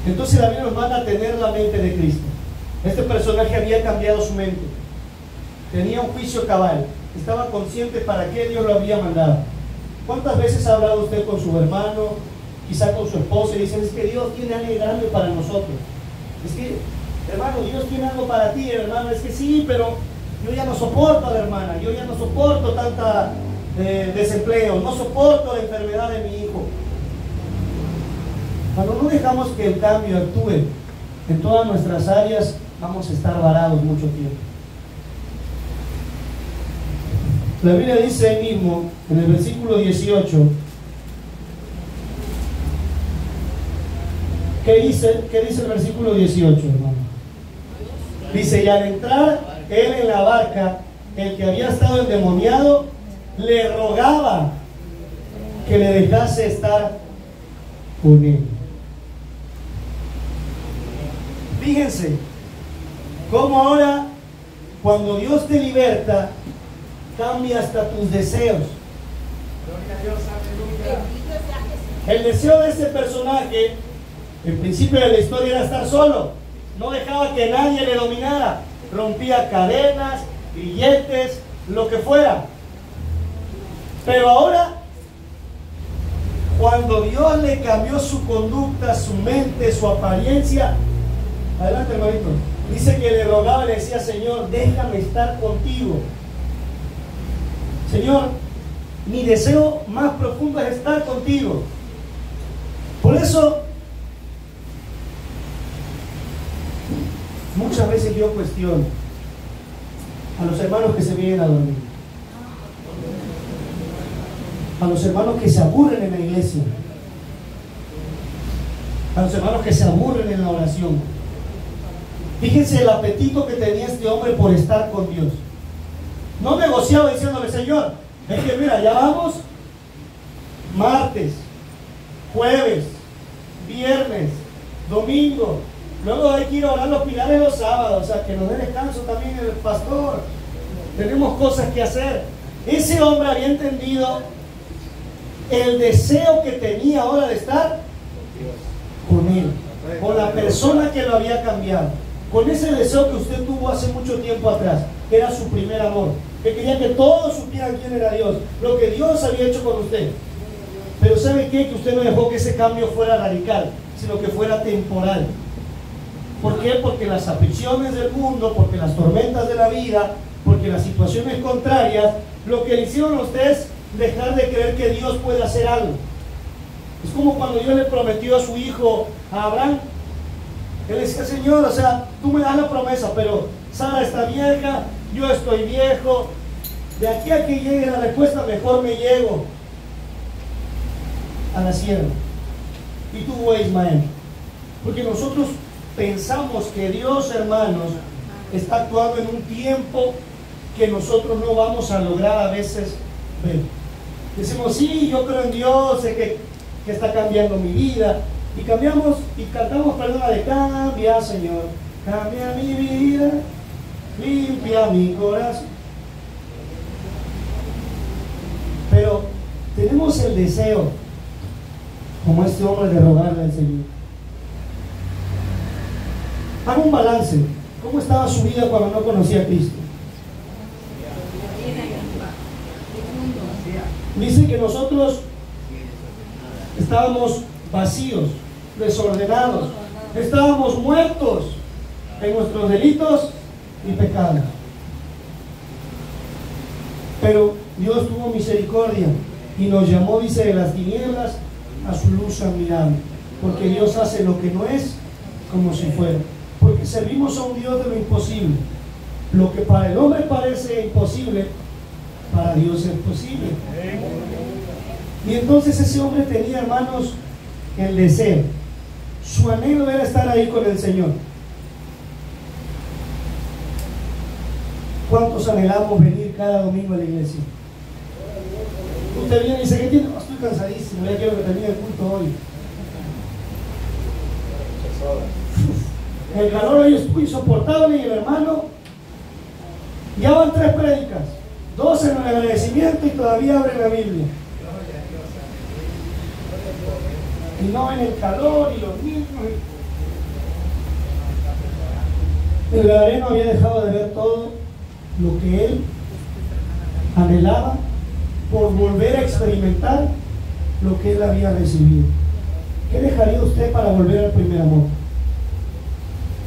Speaker 1: Entonces la Biblia nos manda a tener la mente de Cristo. Este personaje había cambiado su mente. Tenía un juicio cabal. Estaba consciente para qué Dios lo había mandado. ¿Cuántas veces ha hablado usted con su hermano, quizá con su esposa, y dicen, es que Dios tiene algo grande para nosotros? Es que, hermano, Dios tiene algo para ti, hermano. Es que sí, pero yo ya no soporto a la hermana, yo ya no soporto tanta desempleo, no soporto la enfermedad de mi hijo. Cuando no dejamos que el cambio actúe en todas nuestras áreas, vamos a estar varados mucho tiempo. La Biblia dice ahí mismo, en el versículo 18, ¿qué dice el versículo 18, hermano? Dice, y al entrar él en la barca, el que había estado endemoniado, le rogaba que le dejase estar con él. Fíjense, cómo ahora, cuando Dios te liberta, cambia hasta tus deseos. El deseo de este personaje, en principio de la historia, era estar solo. No dejaba que nadie le dominara. Rompía cadenas, grilletes, lo que fuera. Pero ahora, cuando Dios le cambió su conducta, su mente, su apariencia, adelante, hermanito, dice que le rogaba y le decía, Señor, déjame estar contigo. Señor, mi deseo más profundo es estar contigo. Por eso, muchas veces yo cuestiono a los hermanos que se vienen a dormir, a los hermanos que se aburren en la iglesia, a los hermanos que se aburren en la oración. Fíjense el apetito que tenía este hombre por estar con Dios. No negociaba diciéndole, Señor, es que mira, ya vamos martes, jueves, viernes, domingo, luego hay que ir a orar los pilares los sábados, o sea, que nos dé descanso también el pastor. Tenemos cosas que hacer. Ese hombre había entendido el deseo que tenía ahora de estar con él, con la persona que lo había cambiado, con ese deseo que usted tuvo hace mucho tiempo atrás, que era su primer amor, que quería que todos supieran quién era Dios, lo que Dios había hecho con usted. Pero ¿sabe qué? Que usted no dejó que ese cambio fuera radical, sino que fuera temporal. ¿Por qué? Porque las aflicciones del mundo, porque las tormentas de la vida, porque las situaciones contrarias, lo que le hicieron a usted es dejar de creer que Dios puede hacer algo. Es como cuando Dios le prometió a su hijo, a Abraham. Él decía, Señor, o sea, tú me das la promesa, pero Sara está vieja, yo estoy viejo, de aquí a que llegue la respuesta, mejor me llego a la sierva. Y tuvo a Ismael. Porque nosotros pensamos que Dios, hermanos, está actuando en un tiempo que nosotros no vamos a lograr a veces ver. Decimos, sí, yo creo en Dios, sé que está cambiando mi vida. Y cambiamos y cantamos, perdona, de cambia, Señor, cambia mi vida, limpia mi corazón. Pero tenemos el deseo, como este hombre, de rogarle al Señor. Haga un balance. ¿Cómo estaba su vida cuando no conocía a Cristo? Dice que nosotros estábamos vacíos, desordenados, estábamos muertos en nuestros delitos y pecados. Pero Dios tuvo misericordia y nos llamó, dice, de las tinieblas a su luz admirable. Porque Dios hace lo que no es como si fuera. Porque servimos a un Dios de lo imposible. Lo que para el hombre parece imposible, para Dios es posible. Y entonces ese hombre tenía, hermanos, el deseo. Su anhelo era estar ahí con el Señor. ¿Cuántos anhelamos venir cada domingo a la iglesia? Usted viene y dice, ¿qué tiene? Estoy cansadísimo, ya quiero que termine el culto hoy. El calor hoy es insoportable y el hermano, ya van 3 prédicas, 2 en el agradecimiento y todavía abren la Biblia. Y no en el calor y los niños. El gadareno había dejado de ver todo lo que él anhelaba por volver a experimentar lo que él había recibido. ¿Qué dejaría usted para volver al primer amor?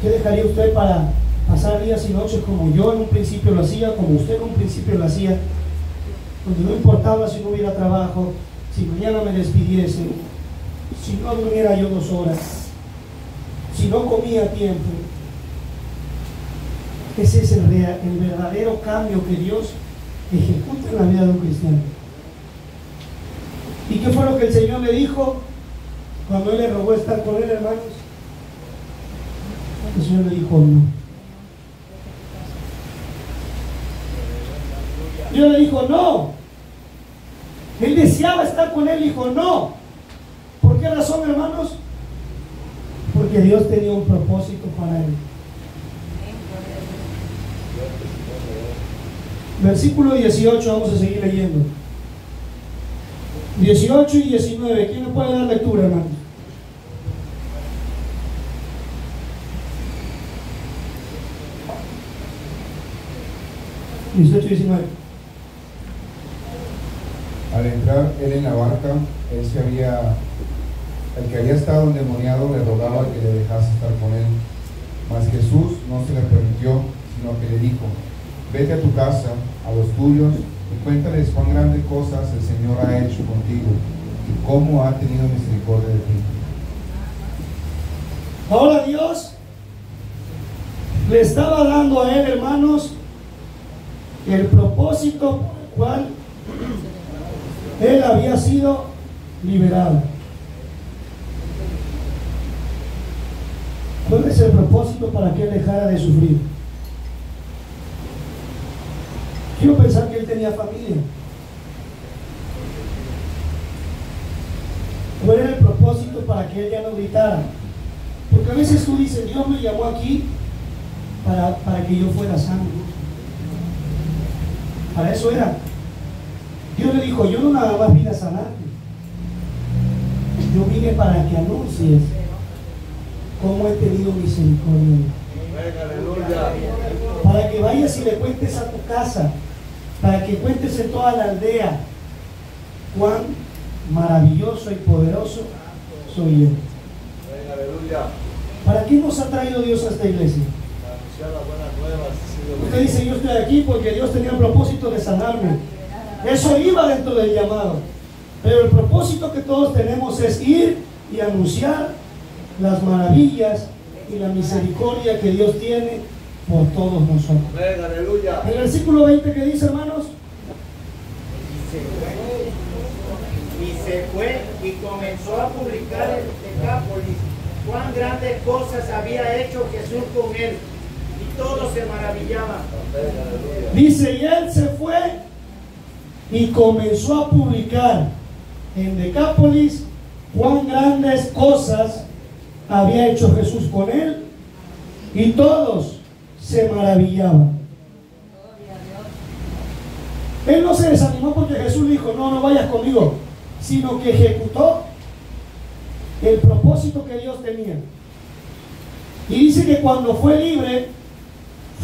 Speaker 1: ¿Qué dejaría usted para pasar días y noches como yo en un principio lo hacía, como usted en un principio lo hacía, donde no importaba si no hubiera trabajo, si mañana me despidiese, si no durmiera yo 2 horas, si no comía a tiempo? Ese es el verdadero cambio que Dios ejecuta en la vida de un cristiano. ¿Y qué fue lo que el Señor le dijo cuando Él le rogó estar con Él, hermanos? El Señor le dijo no. Dios le dijo no. Él deseaba estar con Él, dijo no. ¿Por qué razón, hermanos? Porque Dios tenía un propósito para Él. Versículo 18, vamos a seguir leyendo. 18 y 19, ¿quién me puede dar lectura, hermanos?
Speaker 2: Al entrar él en la barca, el que había estado endemoniado le rogaba que le dejase estar con él. Mas Jesús no se le permitió, sino que le dijo: vete a tu casa, a los tuyos, y cuéntales cuán grandes cosas el Señor ha hecho contigo y cómo ha tenido misericordia de ti.
Speaker 1: Ahora Dios le estaba dando a él, hermanos, el propósito por el cual él había sido liberado. ¿Cuál es el propósito para que él dejara de sufrir? Quiero pensar que él tenía familia. ¿Cuál era el propósito para que él ya no gritara? Porque a veces tú dices, Dios me llamó aquí para que yo fuera sano. Para eso era. Dios le dijo, yo no nada más vine a sanarte. Yo vine para que anuncies cómo he tenido misericordia. Para que vayas y le cuentes a tu casa, para que cuentes en toda la aldea cuán maravilloso y poderoso soy yo. ¿Para qué nos ha traído Dios a esta iglesia? Usted dice, yo estoy aquí porque Dios tenía el propósito de sanarme. Eso iba dentro del llamado. Pero el propósito que todos tenemos es ir y anunciar las maravillas y la misericordia que Dios tiene por todos nosotros. El versículo 20 que dice, hermanos,
Speaker 4: y se fue y comenzó a publicar en Decápolis cuán grandes cosas había hecho Jesús con él, y todos se maravillaban.
Speaker 1: Dice, y él se fue y comenzó a publicar en Decápolis cuán grandes cosas había hecho Jesús con él, y todos se maravillaban. Él no se desanimó porque Jesús dijo, no vayas conmigo, sino que ejecutó el propósito que Dios tenía. Y dice que cuando fue libre,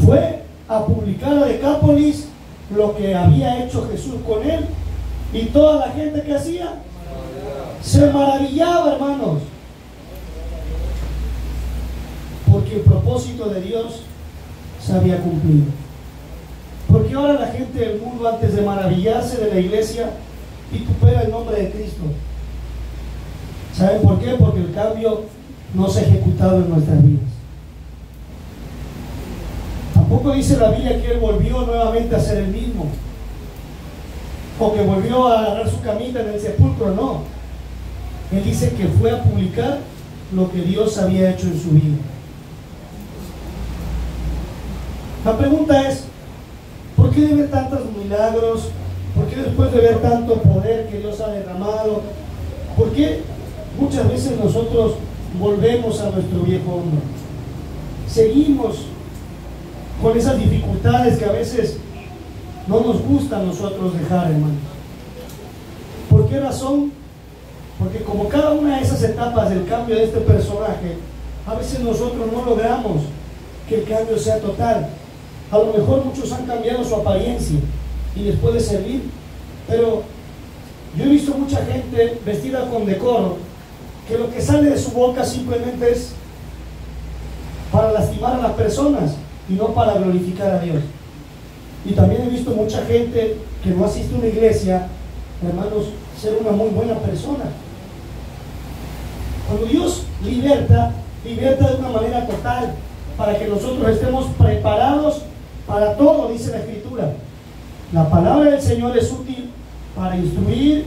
Speaker 1: fue a publicar a Decápolis lo que había hecho Jesús con él, y toda la gente que hacía se maravillaba, hermanos, porque el propósito de Dios se había cumplido. Porque ahora la gente del mundo, antes de maravillarse de la iglesia, vitupera el nombre de Cristo. ¿Saben por qué? Porque el cambio no se ha ejecutado en nuestras vidas. Tampoco dice la Biblia que Él volvió nuevamente a ser el mismo, o que volvió a agarrar su camita en el sepulcro, no. Él dice que fue a publicar lo que Dios había hecho en su vida. La pregunta es, ¿por qué de ver tantos milagros? ¿Por qué después de ver tanto poder que Dios ha derramado? ¿Por qué muchas veces nosotros volvemos a nuestro viejo hombre? Seguimos con esas dificultades que a veces no nos gusta a nosotros dejar, hermanos. ¿Por qué razón? Porque como cada una de esas etapas del cambio de este personaje, a veces nosotros no logramos que el cambio sea total. A lo mejor muchos han cambiado su apariencia y les puede servir, pero yo he visto mucha gente vestida con decoro, que lo que sale de su boca simplemente es para lastimar a las personas y no para glorificar a Dios. Y también he visto mucha gente que no asiste a una iglesia, hermanos, ser una muy buena persona. Cuando Dios liberta de una manera total, para que nosotros estemos preparados para todo, dice la Escritura. La palabra del Señor es útil para instruir,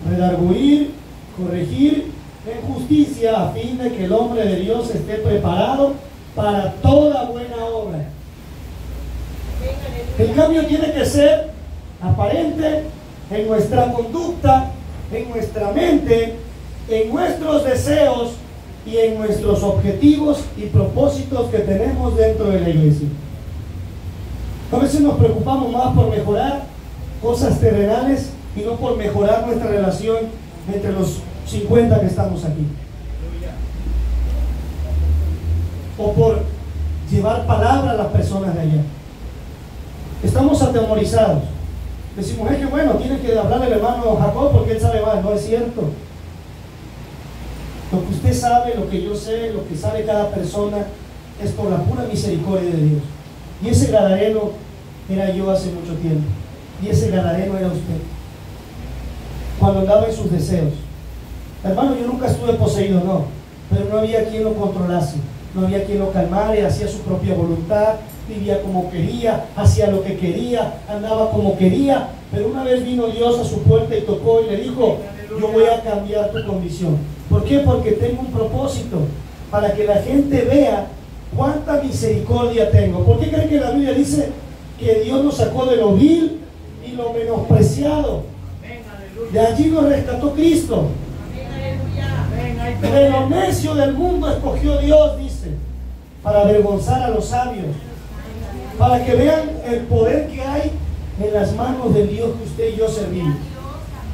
Speaker 1: redarguir, corregir en justicia, a fin de que el hombre de Dios esté preparado para toda buena obra. El cambio tiene que ser aparente en nuestra conducta, en nuestra mente, en nuestros deseos y en nuestros objetivos y propósitos que tenemos dentro de la iglesia. A veces nos preocupamos más por mejorar cosas terrenales y no por mejorar nuestra relación entre los 50 que estamos aquí, o por llevar palabra a las personas de allá. Estamos atemorizados. Decimos, es que bueno, tiene que hablar el hermano Jacob porque él sabe más. No es cierto. Lo que usted sabe, lo que yo sé, lo que sabe cada persona es por la pura misericordia de Dios. Y ese gadareno era yo hace mucho tiempo, y ese gadareno era usted cuando andaba en sus deseos. Hermano, yo nunca estuve poseído, no, pero no había quien lo controlase, no había quien lo calmara, hacía su propia voluntad, vivía como quería, hacía lo que quería, andaba como quería. Pero una vez vino Dios a su puerta y tocó y le dijo, yo voy a cambiar tu condición. ¿Por qué? Porque tengo un propósito, para que la gente vea cuánta misericordia tengo. ¿Por qué creen que la Biblia dice que Dios nos sacó de lo vil y lo menospreciado? De allí nos rescató Cristo. De lo necio del mundo escogió Dios, dice, para avergonzar a los sabios, para que vean el poder que hay en las manos del Dios que usted y yo servimos,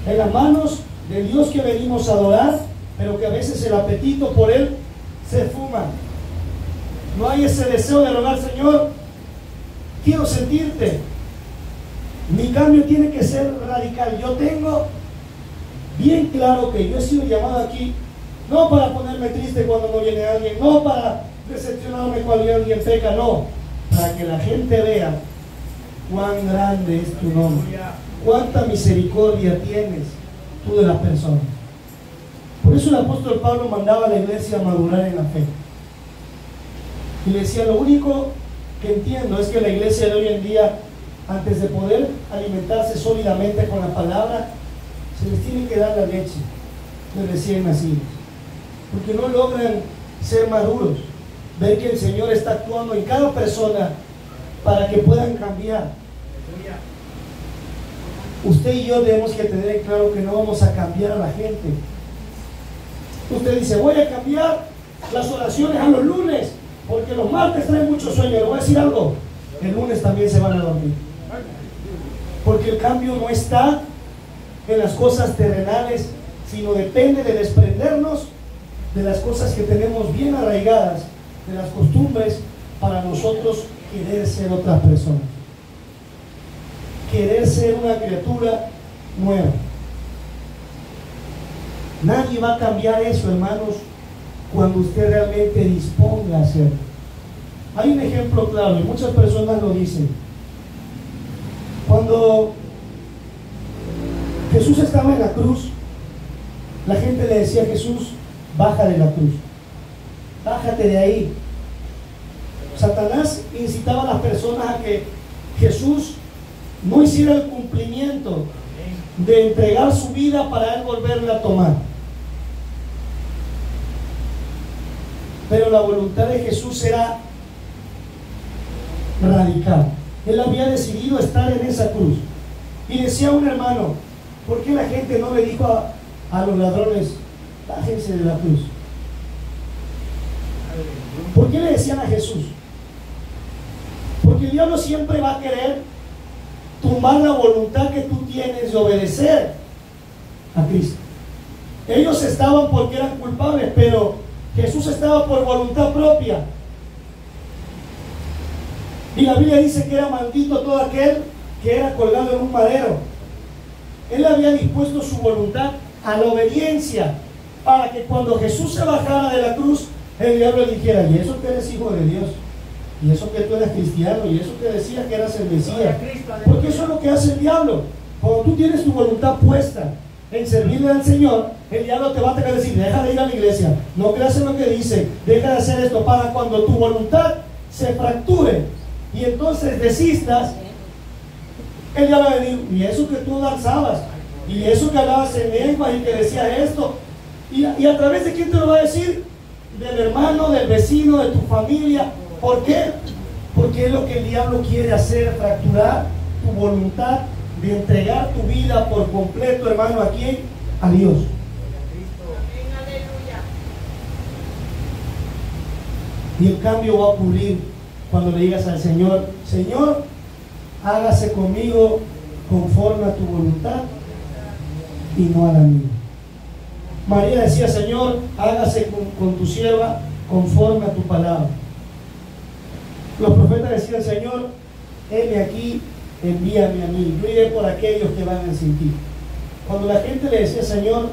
Speaker 1: en las manos del Dios que venimos a adorar, pero que a veces el apetito por Él se fuma. No hay ese deseo de rogar, Señor, quiero sentirte. Mi cambio tiene que ser radical. Yo tengo bien claro que yo he sido llamado aquí no para ponerme triste cuando no viene alguien, no para decepcionarme cuando alguien peca, no, para que la gente vea cuán grande es tu nombre, cuánta misericordia tienes tú de las personas. Por eso el apóstol Pablo mandaba a la iglesia a madurar en la fe. Y le decía, lo único que entiendo es que la iglesia de hoy en día, antes de poder alimentarse sólidamente con la palabra, se les tiene que dar la leche de recién nacidos, porque no logran ser maduros, ver que el Señor está actuando en cada persona para que puedan cambiar. Usted y yo tenemos que tener claro que no vamos a cambiar a la gente. Usted dice, voy a cambiar las oraciones a los lunes, porque los martes traen mucho sueño. Le voy a decir algo, el lunes también se van a dormir, porque el cambio no está en las cosas terrenales, sino depende de desprendernos de las cosas que tenemos bien arraigadas, de las costumbres, para nosotros querer ser otras personas, querer ser una criatura nueva. Nadie va a cambiar eso, hermanos, cuando usted realmente disponga a hacerlo. Hay un ejemplo claro, y muchas personas lo dicen. Cuando Jesús estaba en la cruz, La gente le decía a Jesús, baja de la cruz, bájate de ahí. Satanás incitaba a las personas a que Jesús no hiciera el cumplimiento de entregar su vida para él volverla a tomar. Pero la voluntad de Jesús era radical. Él había decidido estar en esa cruz. Y decía a un hermano, ¿por qué la gente no le dijo a los ladrones, bájense de la cruz? ¿Por qué le decían a Jesús? Porque el diablo siempre va a querer tumbar la voluntad que tú tienes de obedecer a Cristo. Ellos estaban porque eran culpables, pero Jesús estaba por voluntad propia. Y la Biblia dice que era maldito todo aquel que era colgado en un madero. Él había dispuesto su voluntad a la obediencia, para que cuando Jesús se bajara de la cruz, el diablo le dijera, y eso que eres hijo de Dios, y eso que tú eres cristiano, y eso que decía que eras el Mesías. Porque eso es lo que hace el diablo. Cuando tú tienes tu voluntad puesta en servirle al Señor, el diablo te va a tener que decir, deja de ir a la iglesia, no creas en lo que dice, deja de hacer esto, para cuando tu voluntad se fracture y entonces desistas, el diablo va a decir, y eso que tú danzabas, y eso que hablabas en lengua y que decías esto, y a través de quién te lo va a decir, del hermano, del vecino, de tu familia. ¿Por qué? Porque es lo que el diablo quiere hacer, fracturar tu voluntad de entregar tu vida por completo, hermano, ¿a quién? A Dios. Y el cambio va a ocurrir cuando le digas al Señor, Señor, hágase conmigo conforme a tu voluntad y no a la mía. María decía, Señor, hágase con tu sierva conforme a tu palabra. Los profetas decían, Señor, heme aquí, envíame a mí, yo iré por aquellos que van sin ti. Cuando la gente le decía, Señor,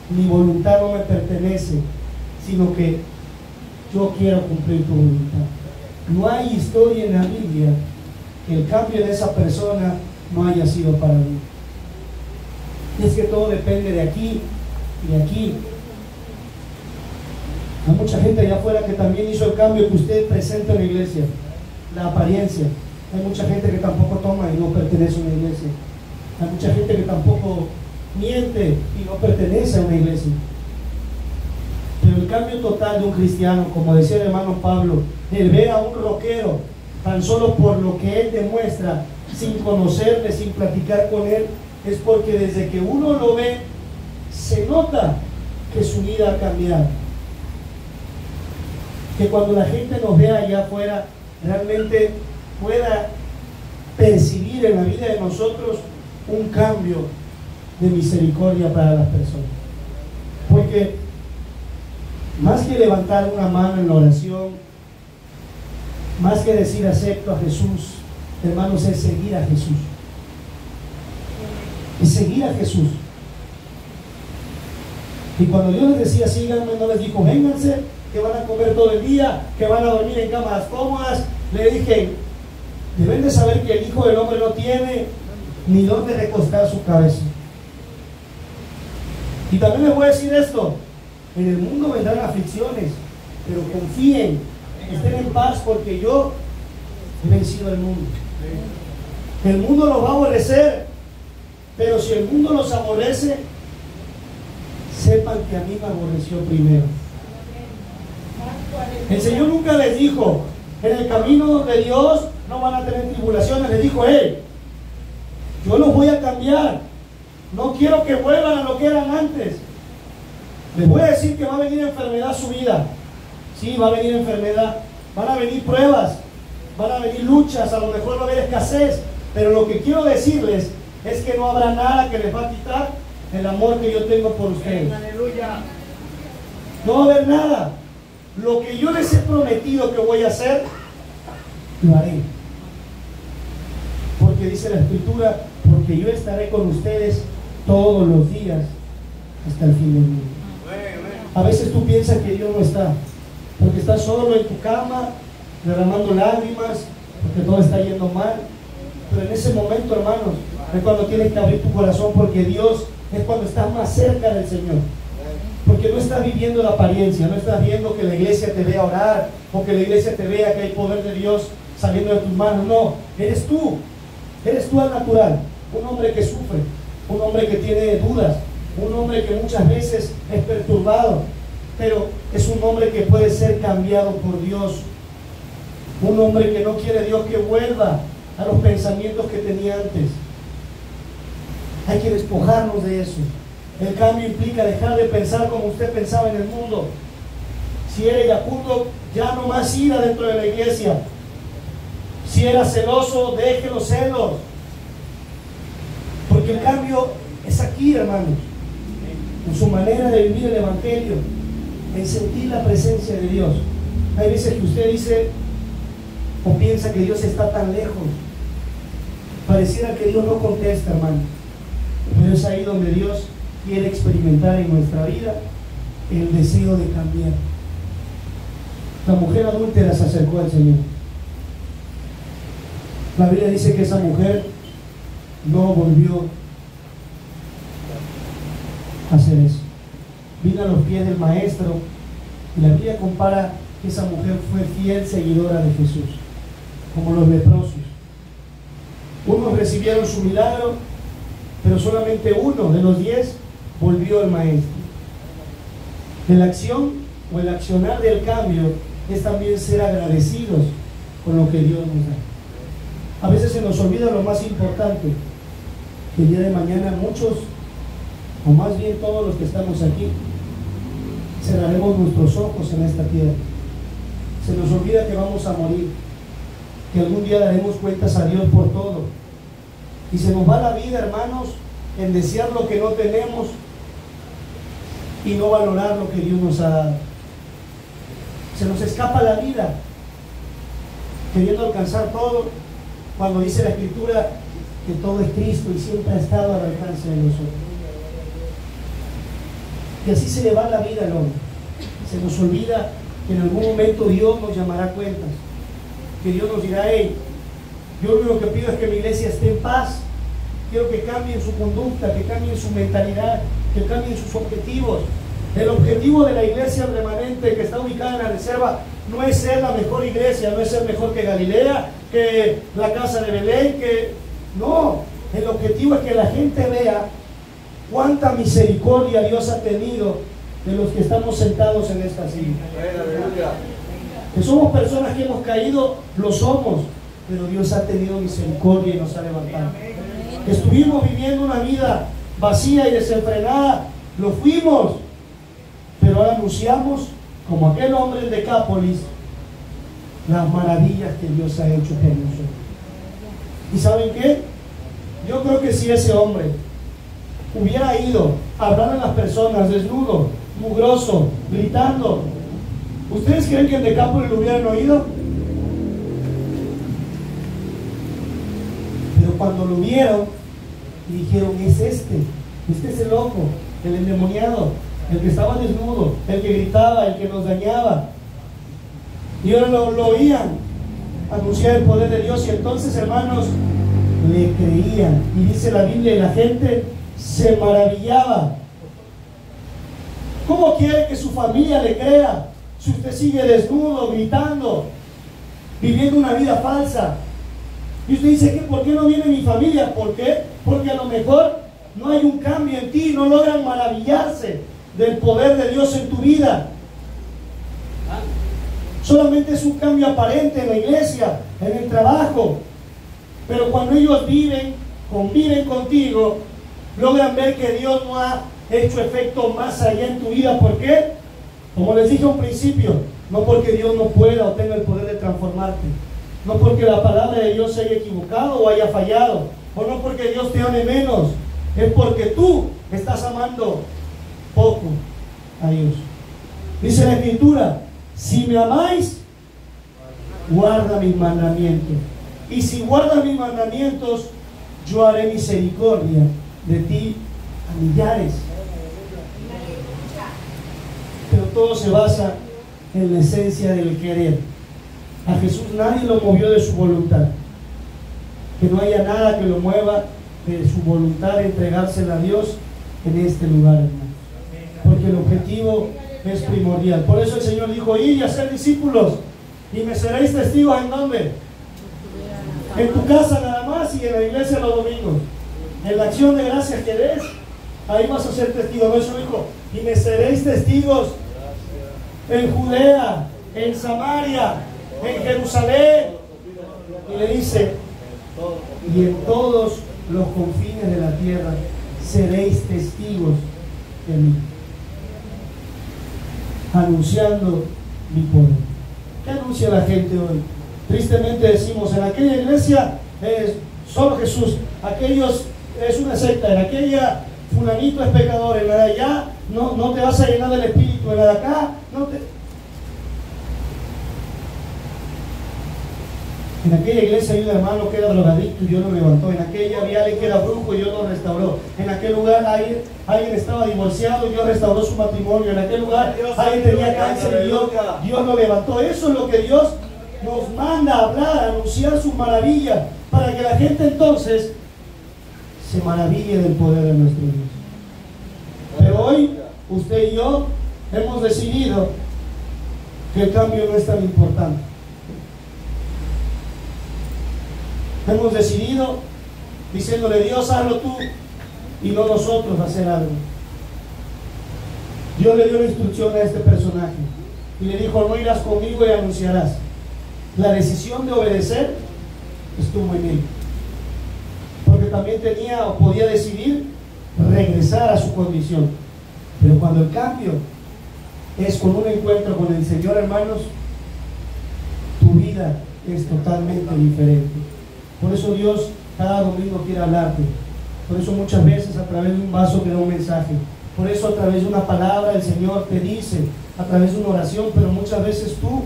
Speaker 1: mi voluntad no me pertenece, sino que yo quiero cumplir tu voluntad. No hay historia en la Biblia que el cambio de esa persona no haya sido para mí. Es que todo depende de aquí y de aquí. Hay mucha gente allá afuera que también hizo el cambio que usted presenta en la iglesia, la apariencia. Hay mucha gente que tampoco toma y no pertenece a una iglesia. Hay mucha gente que tampoco miente y no pertenece a una iglesia. Pero el cambio total de un cristiano, como decía el hermano Pablo, el ver a un rockero tan solo por lo que él demuestra, sin conocerle, sin platicar con él, es porque desde que uno lo ve, se nota que su vida ha cambiado. Que cuando la gente nos vea allá afuera, realmente pueda percibir en la vida de nosotros un cambio de misericordia para las personas. Porque más que levantar una mano en la oración, más que decir acepto a Jesús, hermanos, es seguir a Jesús. Es seguir a Jesús. Y cuando Dios les decía síganme, no les dijo vénganse, que van a comer todo el día, que van a dormir en camas cómodas. Le dije, deben de saber que el Hijo del Hombre no tiene ni dónde recostar su cabeza. Y también les voy a decir esto, en el mundo vendrán aflicciones, pero confíen, estén en paz, porque yo he vencido al mundo. El mundo los va a aborrecer, pero si el mundo los aborrece, sepan que a mí me aborreció primero. El Señor nunca les dijo, en el camino de Dios no van a tener tribulaciones. Les dijo, yo los voy a cambiar. No quiero que vuelvan a lo que eran antes. Les voy a decir que va a venir enfermedad a su vida. Sí, va a venir enfermedad. Van a venir pruebas. Van a venir luchas. A lo mejor va a haber escasez. Pero lo que quiero decirles es que no habrá nada que les va a quitar el amor que yo tengo por ustedes.
Speaker 4: Aleluya.
Speaker 1: No va a haber nada. Lo que yo les he prometido que voy a hacer, lo haré. Porque dice la Escritura, porque yo estaré con ustedes todos los días hasta el fin del mundo. A veces tú piensas que Dios no está, porque estás solo en tu cama, derramando lágrimas, porque todo está yendo mal. Pero en ese momento, hermanos, Es cuando tienes que abrir tu corazón, porque Dios es cuando estás más cerca del Señor. Porque no estás viviendo la apariencia, no estás viendo que la iglesia te vea orar, o que la iglesia te vea que hay poder de Dios saliendo de tus manos. No, eres tú al natural, un hombre que sufre, un hombre que tiene dudas, un hombre que muchas veces es perturbado, pero es un hombre que puede ser cambiado por Dios, un hombre que no quiere Dios que vuelva a los pensamientos que tenía antes. Hay que despojarnos de eso. El cambio implica dejar de pensar como usted pensaba en el mundo. Si era iracundo, ya no más ira dentro de la iglesia. Si era celoso, deje los celos. Porque el cambio es aquí, hermanos, en su manera de vivir el evangelio, en sentir la presencia de Dios. Hay veces que usted dice o piensa que Dios está tan lejos. Pareciera que Dios no contesta, hermano. Pero es ahí donde Dios quiere experimentar en nuestra vida el deseo de cambiar. La mujer adúltera se acercó al Señor. La Biblia dice que esa mujer no volvió a hacer eso. Vino a los pies del Maestro, y la Biblia compara que esa mujer fue fiel seguidora de Jesús, como los leprosos. Unos recibieron su milagro, pero solamente uno de los 10 volvió al Maestro. La acción o el accionar del cambio es también ser agradecidos con lo que Dios nos da. A veces se nos olvida lo más importante, que el día de mañana muchos, o más bien todos los que estamos aquí, cerraremos nuestros ojos en esta tierra. Se nos olvida que vamos a morir, que algún día daremos cuentas a Dios por todo. Y se nos va la vida, hermanos, en desear lo que no tenemos y no valorar lo que Dios nos ha dado. Se nos escapa la vida queriendo alcanzar todo, cuando dice la Escritura que todo es Cristo y siempre ha estado al alcance de nosotros. Y así se le va la vida al hombre. Se nos olvida que en algún momento Dios nos llamará cuentas, que Dios nos dirá: hey, yo lo único que pido es que mi iglesia esté en paz. Quiero que cambien su conducta, que cambien su mentalidad, que cambien sus objetivos. El objetivo de la iglesia remanente que está ubicada en la reserva no es ser la mejor iglesia, no es ser mejor que Galilea, que la casa de Belén, que... No, el objetivo es que la gente vea cuánta misericordia Dios ha tenido de los que estamos sentados en esta silla. Que somos personas que hemos caído, lo somos, pero Dios ha tenido misericordia y nos ha levantado. Que estuvimos viviendo una vida vacía y desenfrenada, lo fuimos, pero ahora anunciamos, como aquel hombre en Decápolis, las maravillas que Dios ha hecho por nosotros. ¿Y saben qué? Yo creo que si ese hombre hubiera ido a hablar a las personas desnudo, mugroso, gritando, ¿ustedes creen que en Decápolis lo hubieran oído? Pero cuando lo vieron y dijeron: este es el loco, el endemoniado, el que estaba desnudo, el que gritaba, el que nos dañaba. Y ahora lo oían anunciar el poder de Dios, y entonces, hermanos, le creían. Y dice la Biblia, y la gente se maravillaba. ¿Cómo quiere que su familia le crea si usted sigue desnudo, gritando, viviendo una vida falsa? Y usted dice: ¿por qué no viene mi familia? ¿Por qué? Porque a lo mejor no hay un cambio en ti, no logran maravillarse del poder de Dios en tu vida. Solamente es un cambio aparente en la iglesia, en el trabajo. Pero cuando ellos conviven contigo, logran ver que Dios no ha hecho efecto más allá en tu vida. ¿Por qué? Como les dije a un principio, no porque Dios no pueda o tenga el poder de transformarte, no porque la palabra de Dios se haya equivocado o haya fallado, o no porque Dios te ame menos, es porque tú estás amando poco a Dios. Dice la Escritura: si me amáis, guarda mis mandamientos. Y si guardas mis mandamientos, yo haré misericordia de ti a millares. Pero todo se basa en la esencia del querer. A Jesús nadie lo movió de su voluntad. Que no haya nada que lo mueva de su voluntad de entregársela a Dios en este lugar, hermano. Porque el objetivo es primordial. Por eso el Señor dijo: id y hacer discípulos, y me seréis testigos. ¿En dónde? En tu casa nada más, y en la iglesia los domingos. En la acción de gracias que des, ahí vas a ser testigo. No, eso dijo: y me seréis testigos en Judea, en Samaria, en Jerusalén. Y le dice: y en todos los confines de la tierra seréis testigos de mí, anunciando mi poder. ¿Qué anuncia la gente hoy? Tristemente decimos: en aquella iglesia es solo Jesús, aquellos es una secta, en aquella fulanito es pecador, en la de allá no te vas a llenar del Espíritu, en la de acá no te... En aquella iglesia hay un hermano que era drogadicto y Dios lo levantó. En aquella había alguien que era brujo y Dios lo restauró. En aquel lugar alguien estaba divorciado y Dios restauró su matrimonio. En aquel lugar alguien tenía cáncer y Dios lo levantó. Eso es lo que Dios nos manda a hablar, a anunciar sus maravillas, para que la gente entonces se maraville del poder de nuestro Dios. Pero hoy usted y yo hemos decidido que el cambio no es tan importante. Hemos decidido diciéndole: Dios, hazlo tú, y no nosotros hacer algo. Dios le dio la instrucción a este personaje y le dijo: no irás conmigo y anunciarás. La decisión de obedecer estuvo en él, porque también tenía o podía decidir regresar a su condición. Pero cuando el cambio es con un encuentro con el Señor, hermanos, tu vida es totalmente diferente. Por eso Dios cada domingo quiere hablarte. Por eso muchas veces a través de un vaso te da un mensaje. Por eso a través de una palabra el Señor te dice, a través de una oración, pero muchas veces tú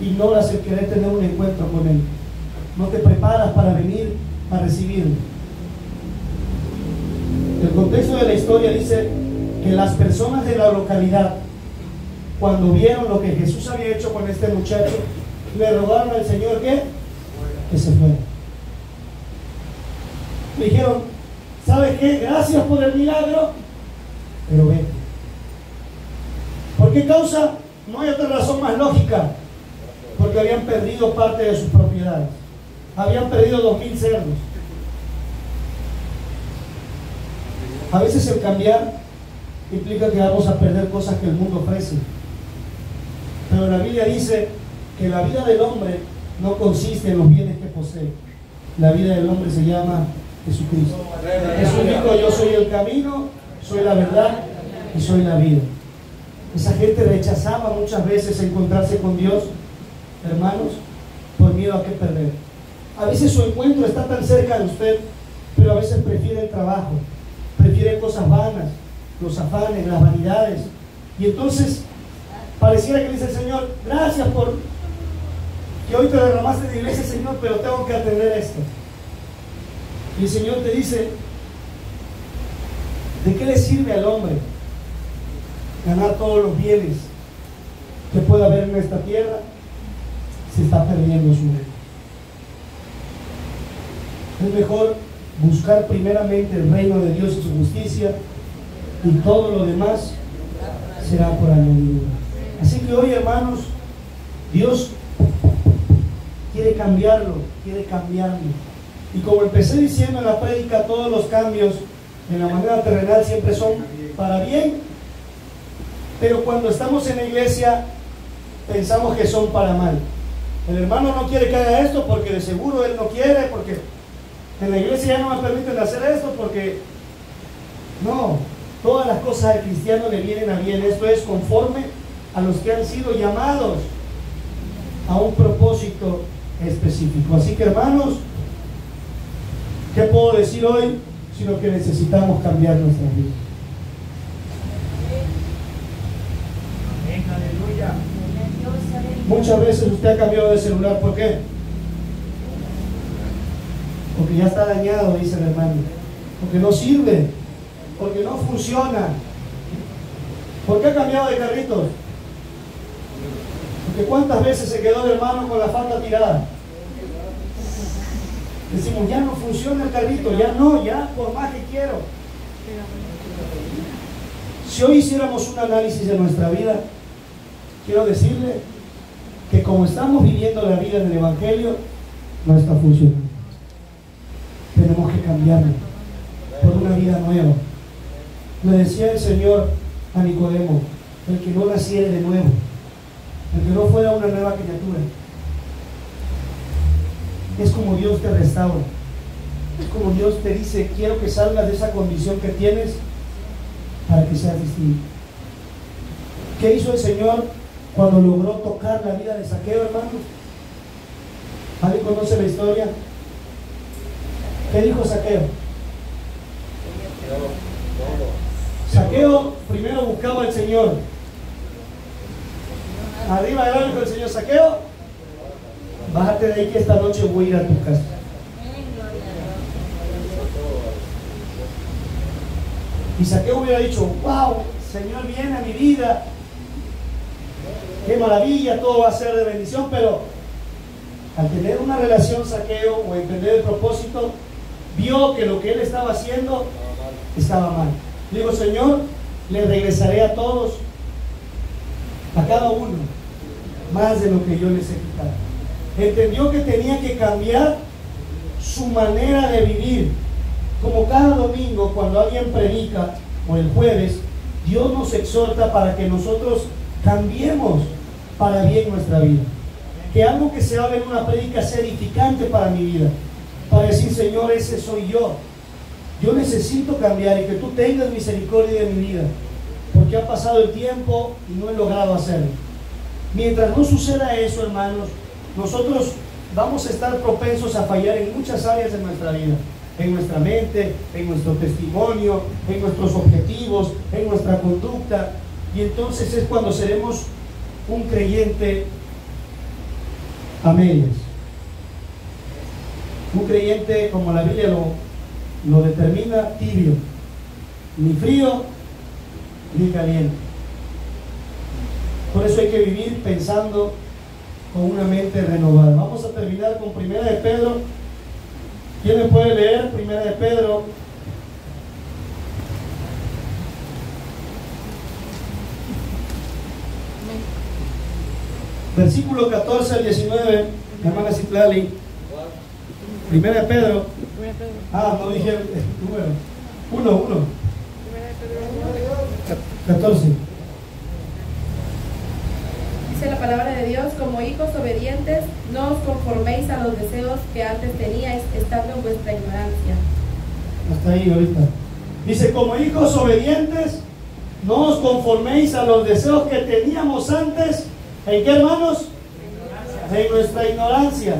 Speaker 1: ignoras el querer tener un encuentro con Él. No te preparas para venir a recibirlo. El contexto de la historia dice que las personas de la localidad, cuando vieron lo que Jesús había hecho con este muchacho, le rogaron al Señor que se fuera. Le dijeron: ¿sabes qué? Gracias por el milagro, pero vete. ¿Por qué causa? No hay otra razón más lógica. Porque habían perdido parte de sus propiedades. Habían perdido 2000 cerdos. A veces el cambiar implica que vamos a perder cosas que el mundo ofrece. Pero la Biblia dice que la vida del hombre no consiste en los bienes que posee. La vida del hombre se llama Jesucristo. Jesús dijo: yo soy el camino, soy la verdad y soy la vida. Esa gente rechazaba muchas veces encontrarse con Dios, hermanos, por miedo a qué perder. A veces su encuentro está tan cerca de usted, pero a veces prefiere el trabajo, prefiere cosas vanas, los afanes, las vanidades. Y entonces pareciera que dice el Señor: gracias por que hoy te derramaste de iglesia, Señor, pero tengo que atender esto. Y el Señor te dice: ¿de qué le sirve al hombre ganar todos los bienes que pueda haber en esta tierra si está perdiendo su vida? Es mejor buscar primeramente el reino de Dios y su justicia, y todo lo demás será por añadidura. Así que hoy, hermanos, Dios quiere cambiarlo, quiere cambiarlo. Y como empecé diciendo en la prédica, todos los cambios en la manera terrenal siempre son para bien, pero cuando estamos en la iglesia pensamos que son para mal. El hermano no quiere que haga esto porque de seguro él no quiere, porque en la iglesia ya no me permiten hacer esto, porque no, todas las cosas al cristiano le vienen a bien. Esto es conforme a los que han sido llamados a un propósito específico. Así que, hermanos, ¿qué puedo decir hoy? Sino que necesitamos cambiar nuestra vida.
Speaker 4: Aleluya.
Speaker 1: Muchas veces usted ha cambiado de celular. ¿Por qué? Porque ya está dañado, dice el hermano. Porque no sirve. Porque no funciona. ¿Por qué ha cambiado de carritos? Porque ¿cuántas veces se quedó el hermano con la falda tirada? Decimos, ya no funciona el carrito, ya no, ya por más que quiero. Si hoy hiciéramos un análisis de nuestra vida, quiero decirle que como estamos viviendo la vida en el Evangelio, no está funcionando. Tenemos que cambiarlo por una vida nueva. Le decía el Señor a Nicodemo, el que no naciera de nuevo, el que no fuera una nueva criatura, es como Dios te restaura, es como Dios te dice, quiero que salgas de esa condición que tienes para que seas distinto. ¿Qué hizo el Señor cuando logró tocar la vida de Zaqueo, hermanos? ¿Alguien conoce la historia? ¿Qué dijo Zaqueo? Zaqueo primero buscaba al Señor. Arriba del árbol del Señor: Zaqueo, bájate de ahí que esta noche voy a ir a tu casa. Y Zaqueo hubiera dicho: wow, Señor viene a mi vida, qué maravilla, todo va a ser de bendición. Pero al tener una relación Zaqueo o entender el propósito, vio que lo que él estaba haciendo estaba mal. Digo: Señor, le regresaré a todos, a cada uno, más de lo que yo les he quitado. Entendió que tenía que cambiar su manera de vivir. Como cada domingo cuando alguien predica, o el jueves, Dios nos exhorta para que nosotros cambiemos para bien nuestra vida. Que algo que se haga en una prédica sea edificante para mi vida, para decir: Señor, ese soy yo. Yo necesito cambiar y que tú tengas misericordia de mi vida, porque ha pasado el tiempo y no he logrado hacerlo. Mientras no suceda eso, hermanos, nosotros vamos a estar propensos a fallar en muchas áreas de nuestra vida, en nuestra mente, en nuestro testimonio, en nuestros objetivos, en nuestra conducta. Y entonces es cuando seremos un creyente a medias, un creyente, como la Biblia lo determina, tibio, ni frío ni caliente. Por eso hay que vivir pensando con una mente renovada. Vamos a terminar con 1 de Pedro. ¿Quién me puede leer 1 de Pedro? Versículo 14 al 19, mi hermana Citlali. 1 de Pedro. No dije el número. 1. 14.
Speaker 3: Dice la palabra de Dios: como hijos obedientes, no os conforméis a los deseos que antes teníais, estando en vuestra ignorancia.
Speaker 1: Hasta ahí ahorita. Dice: como hijos obedientes, no os conforméis a los deseos que teníamos antes. ¿En qué, hermanos? En nuestra ignorancia.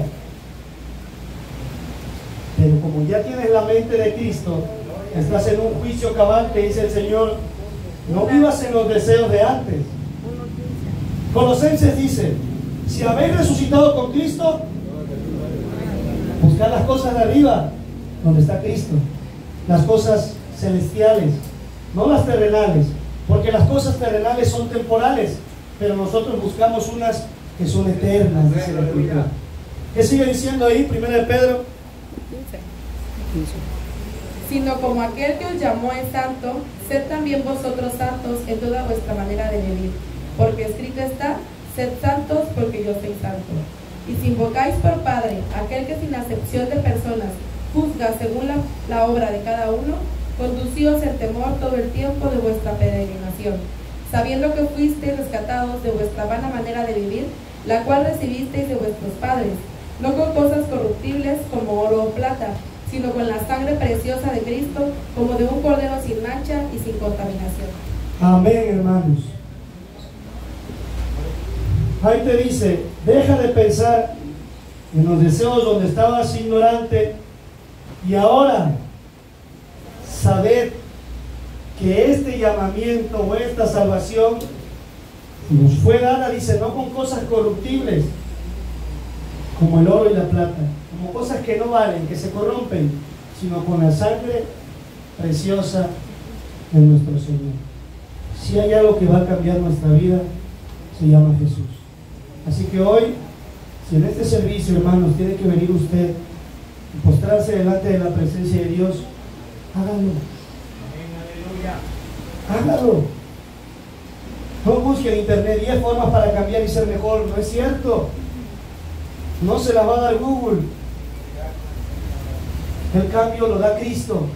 Speaker 1: Pero como ya tienes la mente de Cristo, estás en un juicio cabal, te dice el Señor: no vivas en los deseos de antes. Colosenses dice: si habéis resucitado con Cristo, buscad las cosas de arriba, donde está Cristo, las cosas celestiales, no las terrenales, porque las cosas terrenales son temporales, pero nosotros buscamos unas que son eternas, dice la Escritura. ¿Qué sigue diciendo ahí 1 de Pedro?
Speaker 3: Sino como aquel que os llamó es santo, sed también vosotros santos en toda vuestra manera de vivir, porque escrito está: sed santos porque yo soy santo. Y si invocáis por Padre aquel que sin acepción de personas juzga según la obra de cada uno, conducíos en temor todo el tiempo de vuestra peregrinación, sabiendo que fuisteis rescatados de vuestra vana manera de vivir, la cual recibisteis de vuestros padres, no con cosas corruptibles como oro o plata, sino con la sangre preciosa de Cristo, como de un cordero sin mancha y sin contaminación.
Speaker 1: Amén, hermanos. Ahí te dice: deja de pensar en los deseos donde estabas ignorante, y ahora sabed que este llamamiento o esta salvación nos fue dada, dice, no con cosas corruptibles como el oro y la plata, como cosas que no valen, que se corrompen, sino con la sangre preciosa de nuestro Señor. Si hay algo que va a cambiar nuestra vida, se llama Jesús. Así que hoy, si en este servicio, hermanos, tiene que venir usted y postrarse delante de la presencia de Dios, hágalo. Hágalo. No busque en internet 10 formas para cambiar y ser mejor. No es cierto. No se las va a dar Google. El cambio lo da Cristo.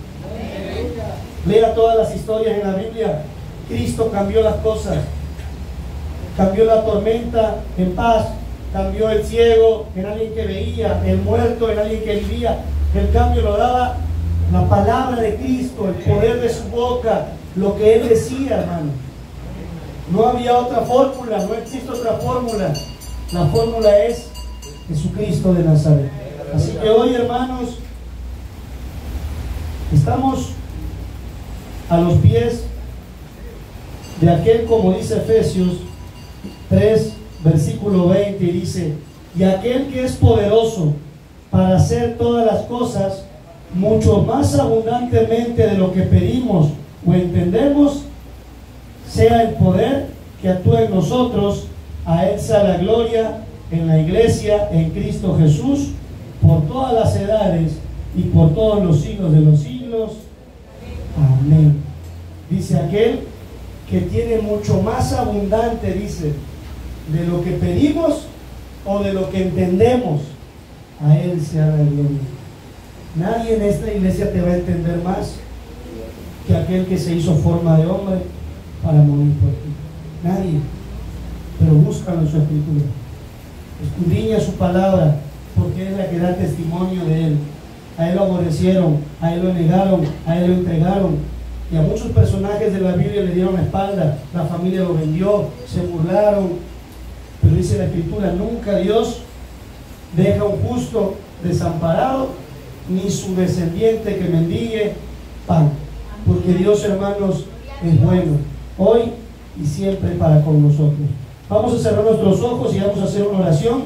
Speaker 1: Lea todas las historias en la Biblia. Cristo cambió las cosas. Cambió la tormenta en paz. Cambió el ciego en alguien que veía. El muerto en alguien que vivía. El cambio lo daba la palabra de Cristo, el poder de su boca, lo que Él decía, hermano. No había otra fórmula, no existe otra fórmula. La fórmula es Jesucristo de Nazaret. Así que hoy, hermanos, estamos a los pies de aquel, como dice Efesios 3, versículo 20, y dice: y aquel que es poderoso para hacer todas las cosas mucho más abundantemente de lo que pedimos o entendemos, sea el poder que actúa en nosotros. A Él sea la gloria en la iglesia, en Cristo Jesús, por todas las edades y por todos los siglos de los siglos. Amén. Dice aquel que tiene mucho más abundante, dice, de lo que pedimos o de lo que entendemos. A Él sea la gloria. Nadie en esta iglesia te va a entender más que aquel que se hizo forma de hombre para morir por ti. Nadie. Pero búscalo en su escritura. Escudriña su palabra, porque es la que da testimonio de Él. A Él lo aborrecieron, a Él lo negaron, a Él lo entregaron. Y a muchos personajes de la Biblia le dieron la espalda. La familia lo vendió, se burlaron. Pero dice la escritura: nunca Dios deja un justo desamparado, ni su descendiente que mendigue pan. Porque Dios, hermanos, es bueno, hoy y siempre para con nosotros. Vamos a cerrar nuestros ojos y vamos a hacer una oración.